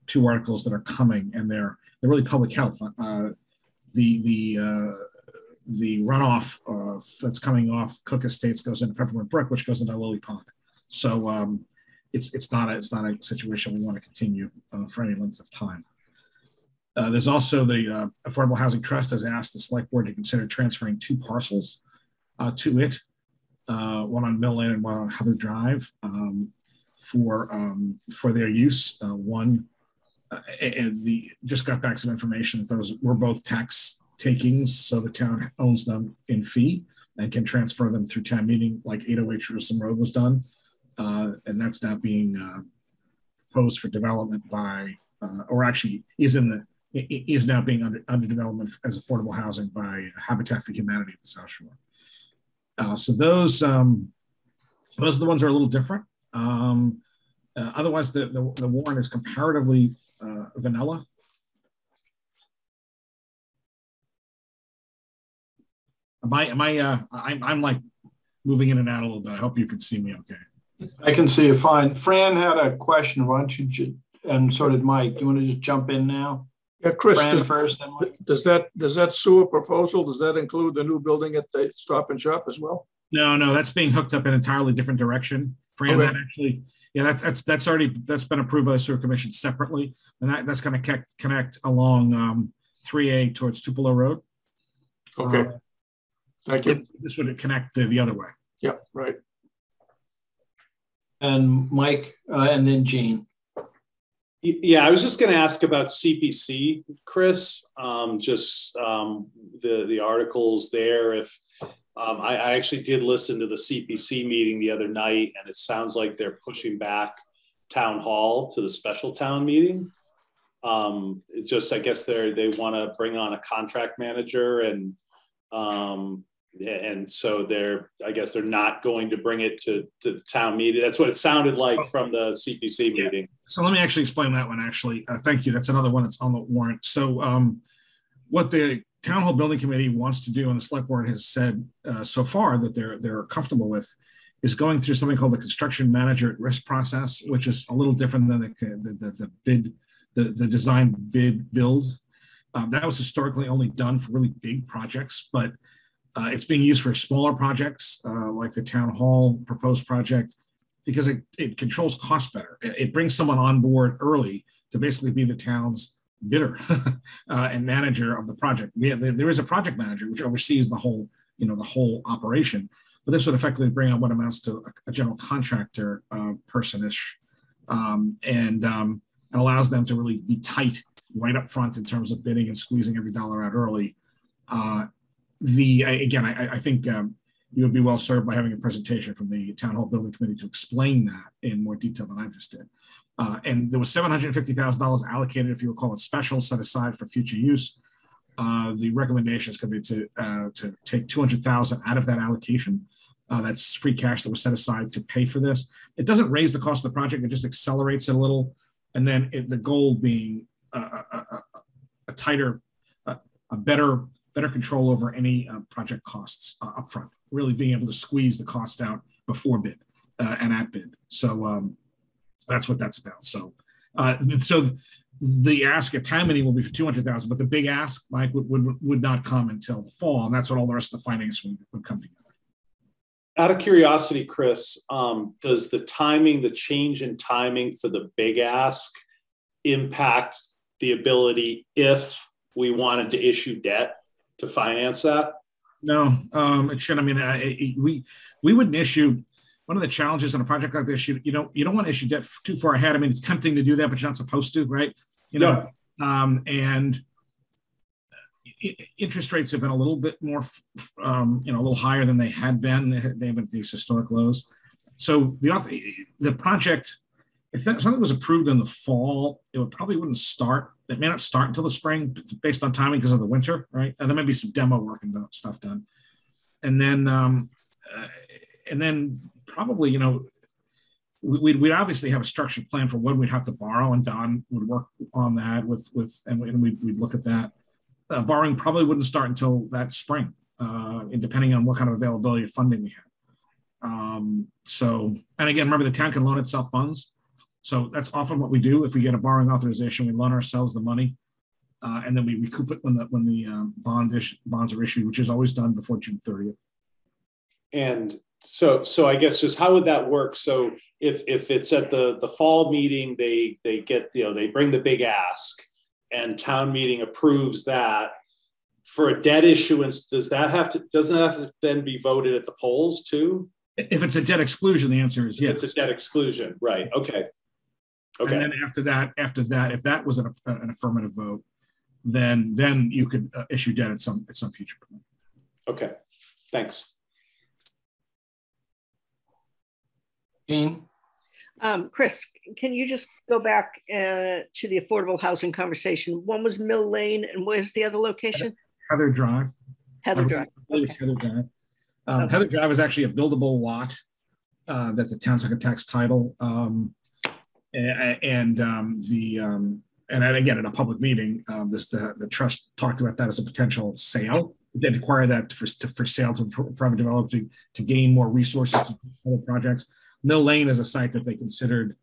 two articles that are coming, and they're really public health. The runoff that's coming off Cook Estates goes into Peppermint Brook, which goes into Lily Pond. So it's not a situation we want to continue for any length of time. There's also the Affordable Housing Trust has asked the select board to consider transferring two parcels to it, one on Mill Lane and one on Heather Drive, for their use. Just got back some information that those were both tax takings, so the town owns them in fee and can transfer them through town meeting, like 808 Jerusalem Road was done, and that's now being proposed for development by, or actually is now being under development as affordable housing by Habitat for Humanity at the South Shore. So those Those are the ones that are a little different. Otherwise, the warrant is comparatively vanilla. I'm like moving in and out a little bit. I hope you can see me okay. I can see you fine. Fran had a question. Why don't you, and so did Mike. You want to just jump in now? Yeah, Chris, Fran first, then Mike. Does that sewer proposal, does that include the new building at the Stop and Shop as well? No, that's being hooked up in an entirely different direction. Fran, Okay. that actually, yeah, that's been approved by the sewer commission separately, and that's going to connect along 3A towards Tupelo Road. Okay, thank you. This would connect the other way. Yeah, right. And Mike, and then Gene. Yeah, I was just going to ask about CPC, Chris. The articles there. If I actually did listen to the CPC meeting the other night, and it sounds like they're pushing back town hall to the special town meeting. I guess they want to bring on a contract manager, and so I guess they're not going to bring it to town meeting. That's what it sounded like from the CPC meeting. So let me actually explain that one. Actually, thank you. That's another one that's on the warrant. So what the Town Hall Building Committee wants to do, and the Select Board has said so far that they're comfortable with, is going through something called the construction manager at risk process, which is a little different than the design bid build. That was historically only done for really big projects, but it's being used for smaller projects like the Town Hall proposed project, because it controls cost better. It brings someone on board early to basically be the town's bidder and manager of the project. There is a project manager which oversees the whole operation, but this would effectively bring on what amounts to a general contractor person-ish, and allows them to really be tight right up front in terms of bidding and squeezing every dollar out early. I think you would be well served by having a presentation from the Town Hall Building Committee to explain that in more detail than I just did. And there was $750,000 allocated, if you recall, in special, set aside for future use. The recommendation is going to be to take $200,000 out of that allocation. That's free cash that was set aside to pay for this. It doesn't raise the cost of the project; it just accelerates it a little. And then the goal being a better control over any project costs upfront. Really being able to squeeze the cost out before bid and at bid. So that's what that's about. So the ask at town meeting will be for $200,000, but the big ask, Mike, would not come until the fall, and that's when all the rest of the finance would come together. Out of curiosity, Chris, does the change in timing for the big ask impact the ability if we wanted to issue debt to finance that? No, it shouldn't. I mean, we wouldn't issue. One of the challenges on a project like this, you don't want to issue debt too far ahead. I mean, it's tempting to do that, but you're not supposed to, right? And interest rates have been a little bit more, a little higher than they had been. They've been at these historic lows. So the project, if something was approved in the fall, it probably wouldn't start. It may not start until the spring, based on timing because of the winter, right? And there may be some demo work and stuff done, and then probably, we'd obviously have a structured plan for when we'd have to borrow, and Don would work on that and we'd look at that. Borrowing probably wouldn't start until that spring, and depending on what kind of availability of funding we have. And again, remember, the town can loan itself funds. So that's often what we do. If we get a borrowing authorization, we loan ourselves the money, and then we recoup it when the bonds are issued, which is always done before June 30th. And so I guess just how would that work? So if it's at the fall meeting, they get, they bring the big ask, and town meeting approves that. For a debt issuance, doesn't that have to then be voted at the polls too? If it's a debt exclusion, the answer is yes. If it's debt exclusion, right? Okay. And then after that, if that was an affirmative vote, then you could issue debt at some future point. Okay, thanks. Dean? Chris, can you just go back to the affordable housing conversation? One was Mill Lane, and where's the other location? Heather Drive. Heather Drive. I believe it's Heather Drive. Heather Drive is actually a buildable lot. that the town took a tax title, and again in a public meeting, the trust talked about that as a potential sale. They require that for sale to private developers to gain more resources to other projects. Mill Lane is a site that they considered.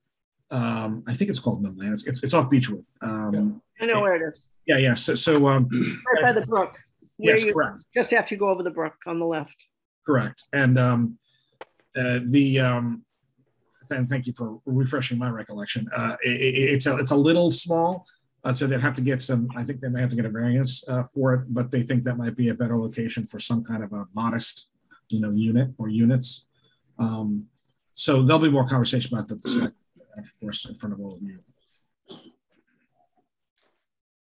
I think it's called Mill Lane. It's off Beechwood. I know where it is. Yeah. So right by the brook. Yes, correct. Just after you go over the brook on the left. Correct. And thank you for refreshing my recollection. It's a little small, so they'd have to get some. I think they may have to get a variance for it, but they think that might be a better location for some kind of a modest, unit or units. So there'll be more conversation about that, of course, in front of all of you.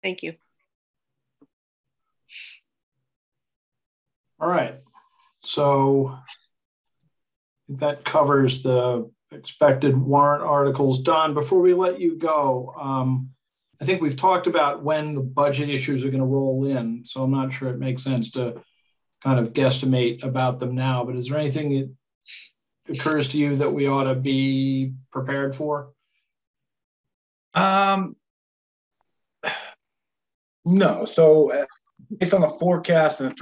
Thank you. All right. So that covers the expected warrant articles. Don, before we let you go, I think we've talked about when the budget issues are going to roll in, so I'm not sure it makes sense to kind of guesstimate about them now, but is there anything that occurs to you that we ought to be prepared for? No. So based on the forecast and the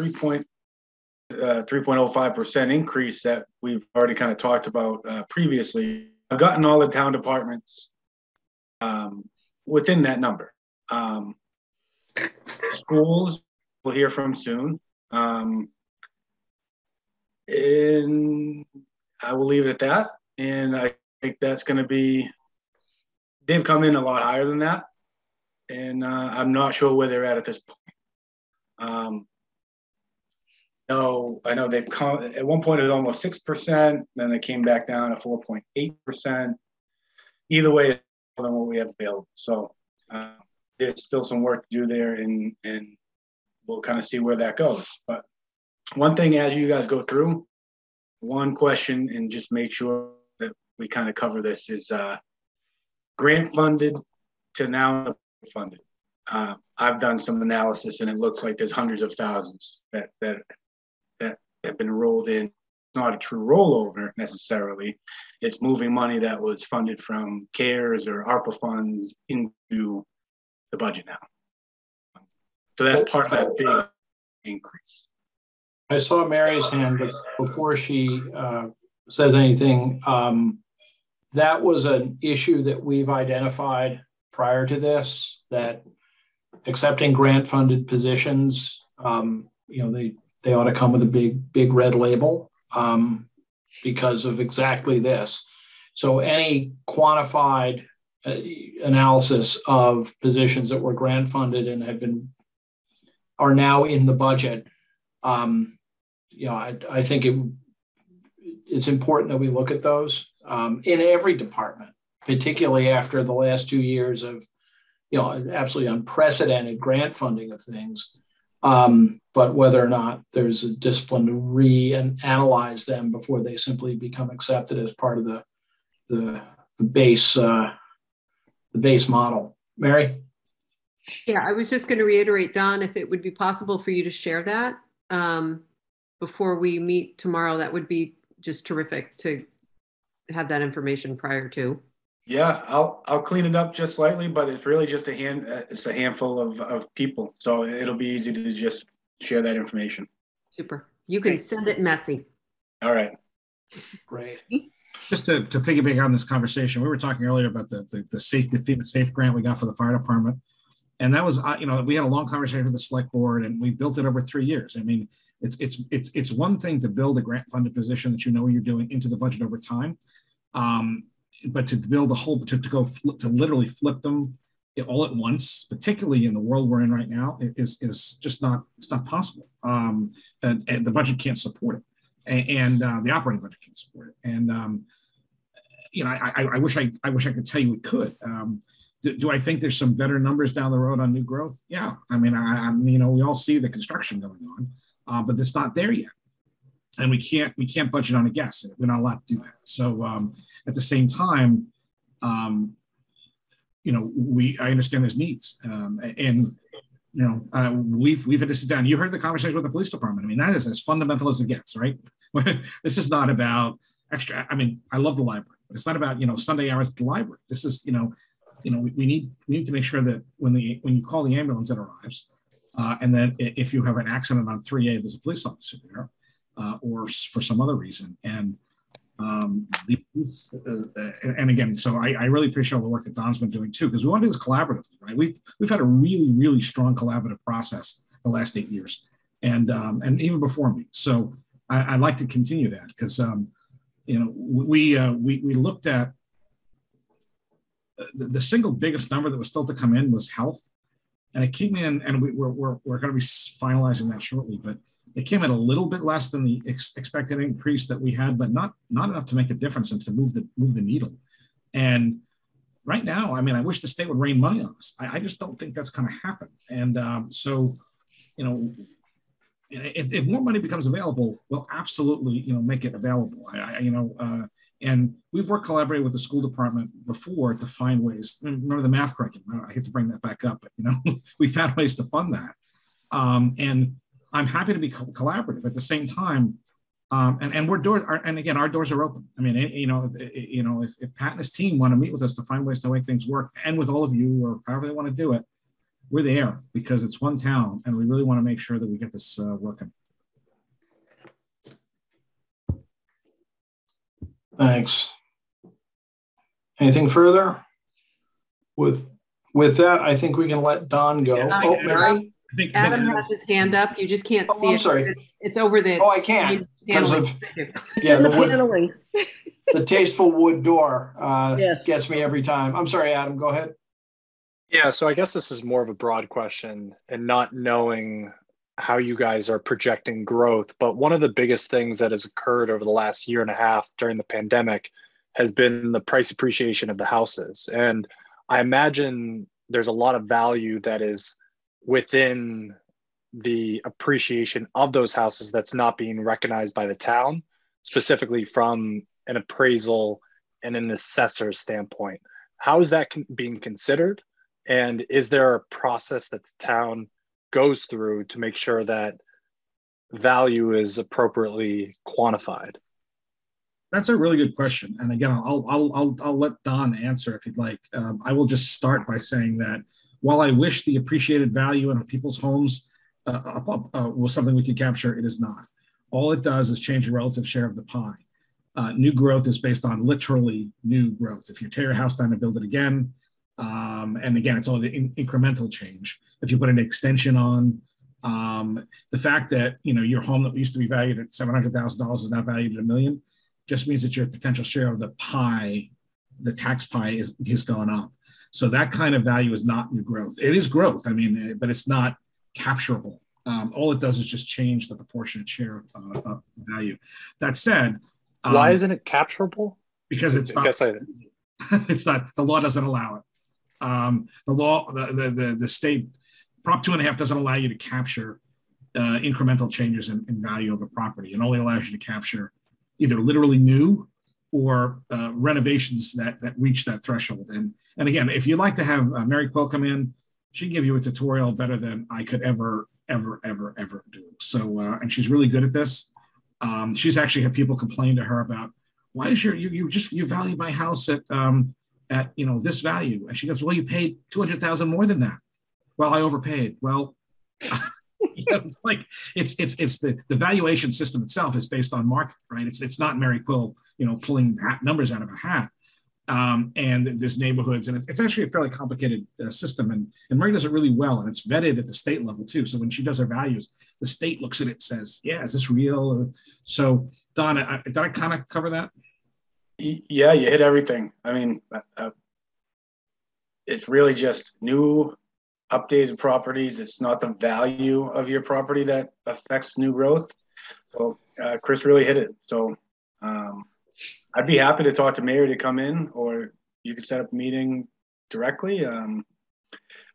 3.05% increase that we've already kind of talked about previously, I've gotten all the town departments within that number. Schools we'll hear from soon. And I will leave it at that. And I think that's going to be, they've come in a lot higher than that. And I'm not sure where they're at this point. No, I know they've come, at one point it was almost 6%, then it came back down to 4.8%. Either way, it's more than what we have available. So there's still some work to do there, and we'll kind of see where that goes. But one thing as you guys go through, one question, and just make sure that we kind of cover this, is grant funded to now funded. I've done some analysis, and it looks like there's hundreds of thousands that have been rolled in. It's not a true rollover necessarily. It's moving money that was funded from CARES or ARPA funds into the budget now. So that's part of that big increase. I saw Mary's hand, but before she says anything, that was an issue that we've identified prior to this, that accepting grant-funded positions, they ought to come with a big red label because of exactly this. So any quantified analysis of positions that were grant-funded and are now in the budget, I think it's important that we look at those in every department, particularly after the last 2 years of absolutely unprecedented grant funding of things. But whether or not there's a discipline to reanalyze them before they simply become accepted as part of the base model. Mary? Yeah, I was just going to reiterate, Don, if it would be possible for you to share that before we meet tomorrow, that would be just terrific to have that information prior to. Yeah, I'll clean it up just slightly, but it's really just it's a handful of people. So it'll be easy to just share that information. Super. You can send it messy. All right. Great. Just to piggyback on this conversation, we were talking earlier about the safe grant we got for the fire department. And that was, we had a long conversation with the select board, and we built it over 3 years. I mean, it's one thing to build a grant funded position that you're doing into the budget over time. But to build to literally flip them all at once, particularly in the world we're in right now, is just not possible. And the budget can't support it, and the operating budget can't support it. And I wish I could tell you it could. Do I think there's some better numbers down the road on new growth? Yeah, I mean, we all see the construction going on, but it's not there yet. And we can't budget on a guess. We're not allowed to do that. So at the same time, I understand there's needs, and we've had to sit down. You heard the conversation with the police department. I mean, that is as fundamental as it gets, right? This is not about extra. I mean, I love the library, but it's not about, Sunday hours at the library. This is, we need to make sure that when you call the ambulance, it arrives. And then if you have an accident on 3A, there's a police officer there, or for some other reason. And and again, so I really appreciate all the work that Don's been doing too, because we want to do this collaboratively, right? We've had a really, really strong collaborative process the last 8 years, and even before me. So I'd like to continue that because we looked at the single biggest number that was still to come in was health, and it came in, and we're going to be finalizing that shortly, but it came in a little bit less than the expected increase that we had, but not enough to make a difference and to move the needle. And right now, I mean, I wish the state would rain money on us. I just don't think that's going to happen. And so, if more money becomes available, we'll absolutely, make it available. And we've collaborated with the school department before to find ways. Remember the math curriculum? I hate to bring that back up, but we found ways to fund that. And I'm happy to be collaborative at the same time. And our doors are open. I mean, if Pat and his team want to meet with us to find ways to make things work, and with all of you or however they want to do it, we're there because it's one town, and we really want to make sure that we get this working. Thanks. Anything further? With that, I think we can let Don go. Mary? Adam has his hand up. You just can't see it. Sorry. It's over the. Oh, I can't because of the tasteful wood door gets me every time. I'm sorry, Adam. Go ahead. Yeah, so I guess this is more of a broad question and not knowing how you guys are projecting growth. But one of the biggest things that has occurred over the last year and a half during the pandemic has been the price appreciation of the houses. And I imagine there's a lot of value that is within the appreciation of those houses that's not being recognized by the town, specifically from an appraisal and an assessor standpoint. How is that being considered? And is there a process that the town goes through to make sure that value is appropriately quantified? That's a really good question. And again, I'll let Don answer if he'd like. I will just start by saying that while I wish the appreciated value in people's homes was something we could capture, it is not. All it does is change the relative share of the pie. New growth is based on literally new growth. If you tear your house down and build it again, and again, it's all the incremental change. If you put an extension on, the fact that your home that used to be valued at $700,000 is now valued at $1 million, just means that your potential share of the pie, the tax pie, has gone up. So that kind of value is not new growth. It is growth, but it's not capturable. All it does is just change the proportionate share of value. That said, why isn't it capturable? Because it's not. It's not. The law doesn't allow it. The law, the state Prop 2.5 doesn't allow you to capture incremental changes in value of a property. It only allows you to capture either literally new or renovations that reach that threshold. And again, if you'd like to have Mary Quill come in, she can give you a tutorial better than I could ever do. So, and she's really good at this. She's actually had people complain to her about, why is you valued my house at this value? And she goes, well, you paid $200,000 more than that. Well, I overpaid. Well, it's like it's the valuation system itself is based on market, right? It's not Mary Quill, pulling numbers out of a hat. And there's neighborhoods, and it's actually a fairly complicated system. And Mary does it really well, and it's vetted at the state level too. So when she does her values, the state looks at it and says, yeah, is this real? So Don, did I kind of cover that? Yeah, you hit everything. It's really just new, updated properties. It's not the value of your property that affects new growth. So Chris really hit it. So I'd be happy to talk to Mary to come in, or you could set up a meeting directly.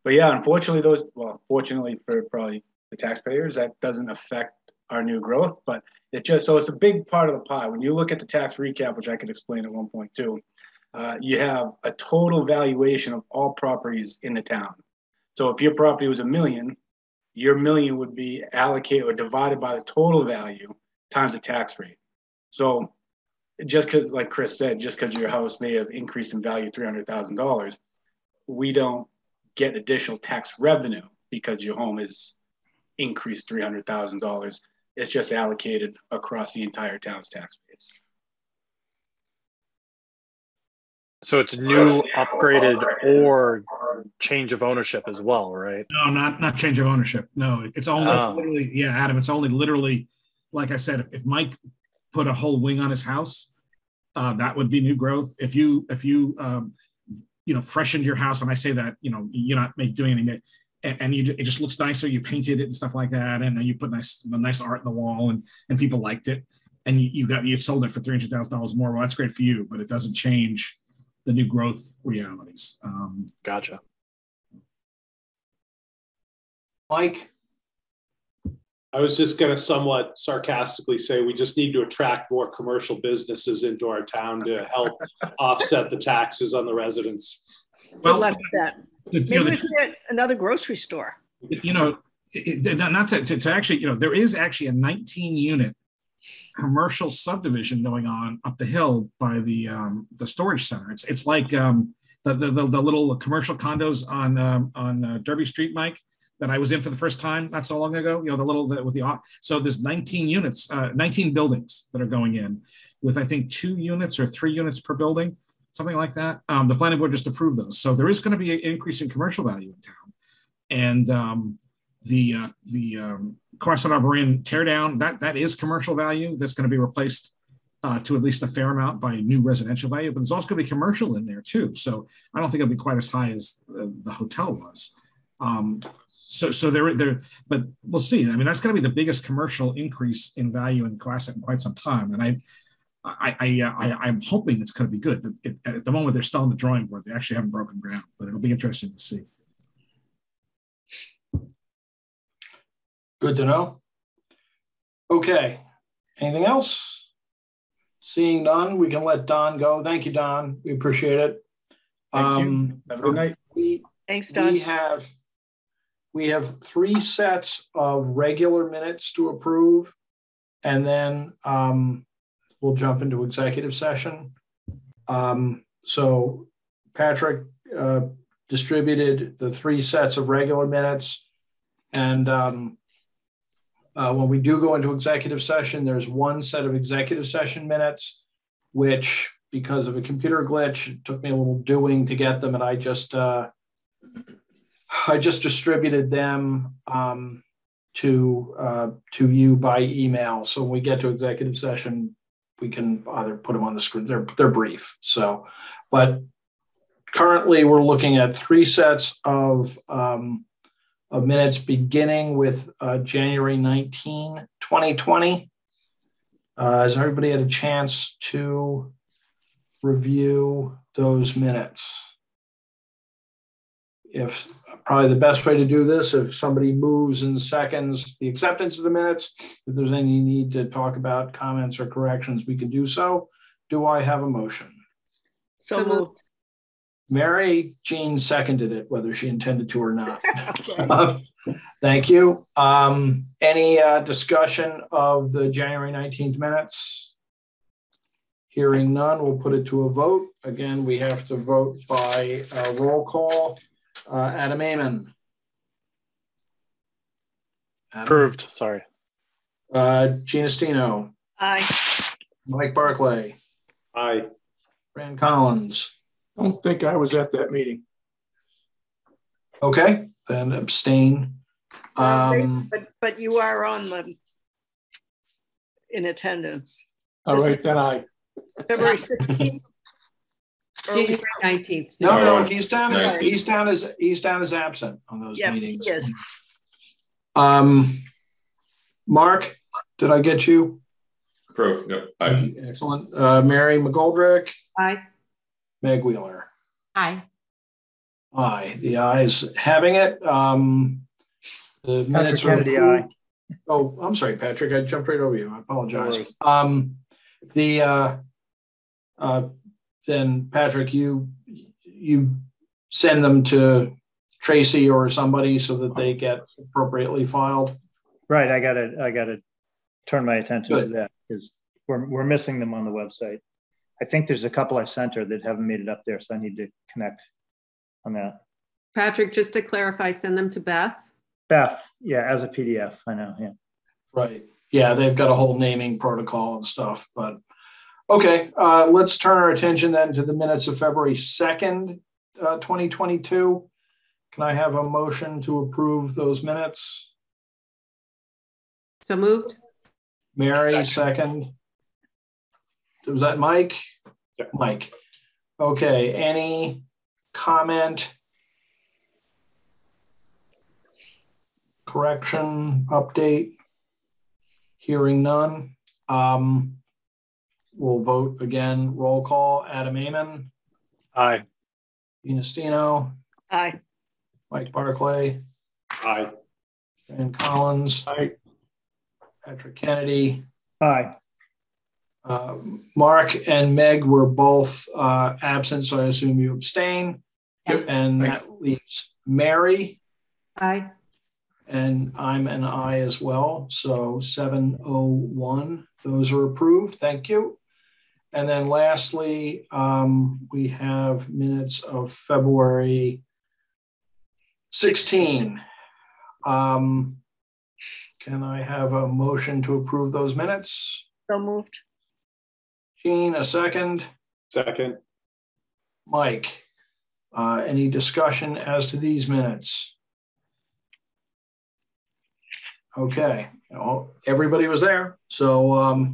But yeah, unfortunately, fortunately for probably the taxpayers, that doesn't affect our new growth, but it's a big part of the pie. When you look at the tax recap, which I could explain at one point too, you have a total valuation of all properties in the town. So if your property was $1 million, your $1 million would be allocated or divided by the total value times the tax rate. So just because, like Chris said, just because your house may have increased in value $300,000, we don't get additional tax revenue because your home is increased $300,000. It's just allocated across the entire town's tax base. So it's new, upgraded, or change of ownership as well, right? No, not change of ownership. No, it's only it's literally, yeah, Adam. It's only literally, like I said, if Mike put a whole wing on his house, that would be new growth. If you freshened your house, and I say that you're not doing anything, and it just looks nicer. You painted it and stuff like that, and then you put nice art in the wall, and people liked it, and you sold it for $300,000 more. Well, that's great for you, but it doesn't change the new growth realities. Gotcha. Mike? I was just going to somewhat sarcastically say we just need to attract more commercial businesses into our town to help offset the taxes on the residents. Well, good luck with that. Maybe we should get another grocery store. Not to actually, there is actually a 19-unit commercial subdivision going on up the hill by the storage center. It's like the little commercial condos on Derby Street, Mike, that I was in for the first time not so long ago. So there's 19 units, 19 buildings that are going in with, I think, 2 units or 3 units per building, something like that. The planning board just approved those. So there is going to be an increase in commercial value in town. And the Quasit Arboretum tear down, that is commercial value that's going to be replaced to at least a fair amount by new residential value, but there's also going to be commercial in there too. So I don't think it'll be quite as high as the hotel was. So there, but we'll see. I mean, that's going to be the biggest commercial increase in value in Quasit in quite some time. And I'm hoping it's going to be good. But at the moment, they're still on the drawing board. They actually haven't broken ground, but it'll be interesting to see. Good to know. Okay. Anything else? Seeing none, we can let Don go. Thank you, Don. We appreciate it. Thank you. Have a good night. Thanks, Don. We have 3 sets of regular minutes to approve, and then we'll jump into executive session. So Patrick distributed the 3 sets of regular minutes, and when we do go into executive session, there's 1 set of executive session minutes, which, because of a computer glitch, it took me a little doing to get them, and I just distributed them to you by email. So when we get to executive session, we can either put them on the screen. They're brief. So, but currently we're looking at 3 sets of minutes beginning with January 19, 2020. Has everybody had a chance to review those minutes? Probably the best way to do this, if somebody moves and seconds the acceptance of the minutes, if there's any need to talk about comments or corrections, we can do so. Do I have a motion? So moved. Mary Jean seconded it, whether she intended to or not. Thank you. Any discussion of the January 19th minutes? Hearing none, we'll put it to a vote. Again, we have to vote by roll call. Adam Amon. Approved, sorry. Gina Stino. Aye. Mike Barclay. Aye. Fran Collins. I don't think I was at that meeting. Okay, then abstain. But you are in attendance. All right, then I. February 16th. January 19th. No, he's down as absent on those meetings. Yes. Mark, did I get you? Approved. Yep. Aye. Excellent. Mary McGoldrick. Aye. Meg Wheeler. Aye. Aye. The ayes having it. The minutes are Kennedy, aye. Oh, I'm sorry, Patrick. I jumped right over you. I apologize. Then Patrick, you send them to Tracy or somebody so that they get appropriately filed. Right. I gotta turn my attention to that because we're missing them on the website. I think there's a couple I sent her that haven't made it up there, so I need to connect on that. Patrick, just to clarify, send them to Beth. Beth, yeah, as a PDF, I know, yeah. Right. Yeah, they've got a whole naming protocol and stuff, but okay, let's turn our attention then to the minutes of February 2nd, 2022. Can I have a motion to approve those minutes? So moved. Mary, second. Was that Mike? Yeah. Mike. Okay, any comment, correction, update? Hearing none. We'll vote again. Roll call. Adam Amon. Aye. Inestino. Aye. Mike Barclay. Aye. And Collins. Aye. Patrick Kennedy. Aye. Mark and Meg were both absent, so I assume you abstain. Yes. And Thanks. that leaves Mary. Aye. And I'm an aye as well. So 701, those are approved. Thank you. And then lastly, we have minutes of February 16. Can I have a motion to approve those minutes? So moved. Jean, a second. Second. Mike, any discussion as to these minutes? Okay, everybody was there. So on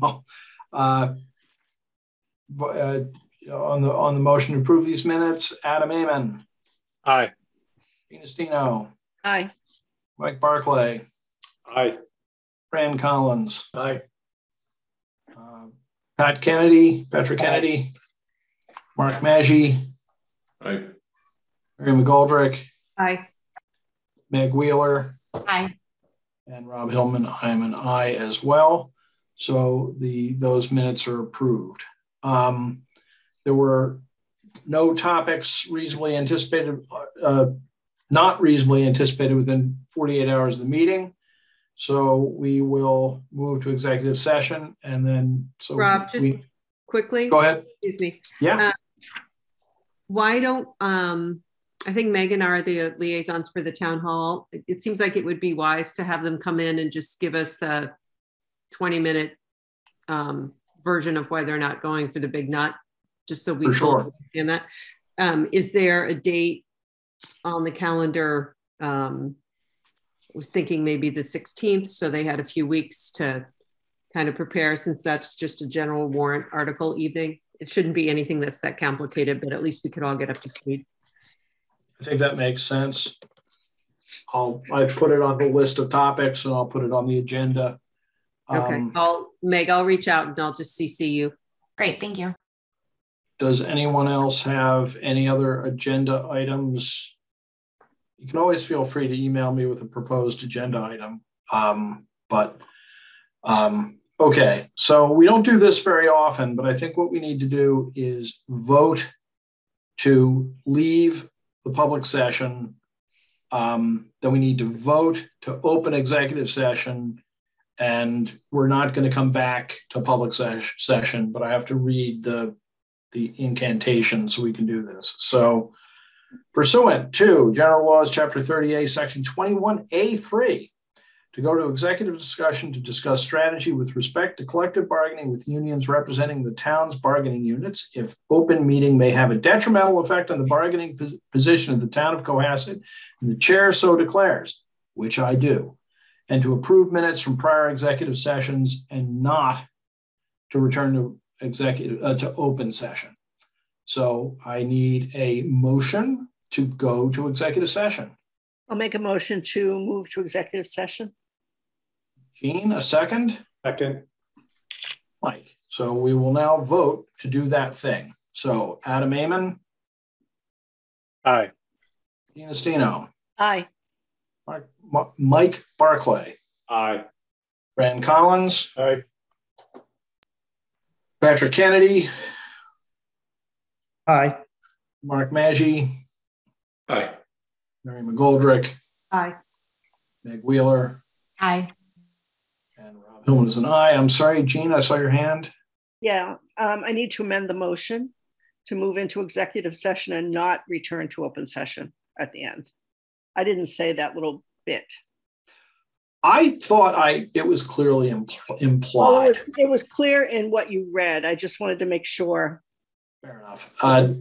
the motion to approve these minutes, Adam Amon. Aye. Inestino. Aye. Mike Barclay. Aye. Fran Collins. Aye. Patrick Kennedy. Mark Maggi. Aye. Mary McGoldrick. Aye. Meg Wheeler. Aye. And Rob Hillman, I'm an aye as well. So those minutes are approved. There were no topics reasonably anticipated, not reasonably anticipated within 48 hours of the meeting. So we will move to executive session and then. So Rob, just quickly. Go ahead. Excuse me. Yeah. Why don't, I think Megan are the liaisons for the town hall. It seems like it would be wise to have them come in and just give us the 20-minute version of why they're not going for the big nut, just so we sure. understand that. Is there a date on the calendar? I was thinking maybe the 16th, so they had a few weeks to kind of prepare, since that's just a general warrant article evening. It shouldn't be anything that's that complicated, but at least we could all get up to speed. I think that makes sense. I put it on the list of topics and I'll put it on the agenda. Okay, Meg, I'll reach out and I'll just CC you. Great, thank you. Does anyone else have any other agenda items? You can always feel free to email me with a proposed agenda item. Okay, so we don't do this very often, but I think what we need to do is vote to leave the public session. Then we need to vote to open executive session, and we're not going to come back to public session, but I have to read the incantation so we can do this. So pursuant to General Laws, Chapter 30A, Section 21A3, to go to executive discussion to discuss strategy with respect to collective bargaining with unions representing the town's bargaining units, if open meeting may have a detrimental effect on the bargaining position of the town of Cohasset, and the chair so declares, which I do, and to approve minutes from prior executive sessions and not to return to to open session. So I need a motion to go to executive session. I'll make a motion to move to executive session. Jean, a second? Second. Mike. So we will now vote to do that thing. So Adam Amon. Aye. Inestino. Aye. Mike Barclay. Aye. Fran Collins. Aye. Patrick Kennedy. Aye. Mark Maggi. Aye. Mary McGoldrick. Aye. Meg Wheeler. Aye. And Rob Hillman is an aye. I'm sorry, Jean, I saw your hand. Yeah, I need to amend the motion to move into executive session and not return to open session at the end. I didn't say that little bit. I thought it was clearly implied. Well, it was clear in what you read. I just wanted to make sure. Fair enough. I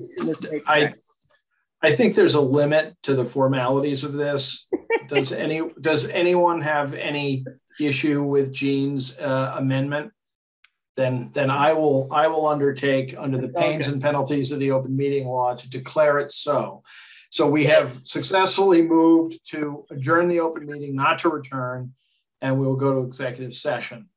think there's a limit to the formalities of this. Does anyone have any issue with Jean's amendment? Then I will undertake, under the pains and penalties of the open meeting law, to declare it so. So we have successfully moved to adjourn the open meeting, not to return, and we will go to executive session.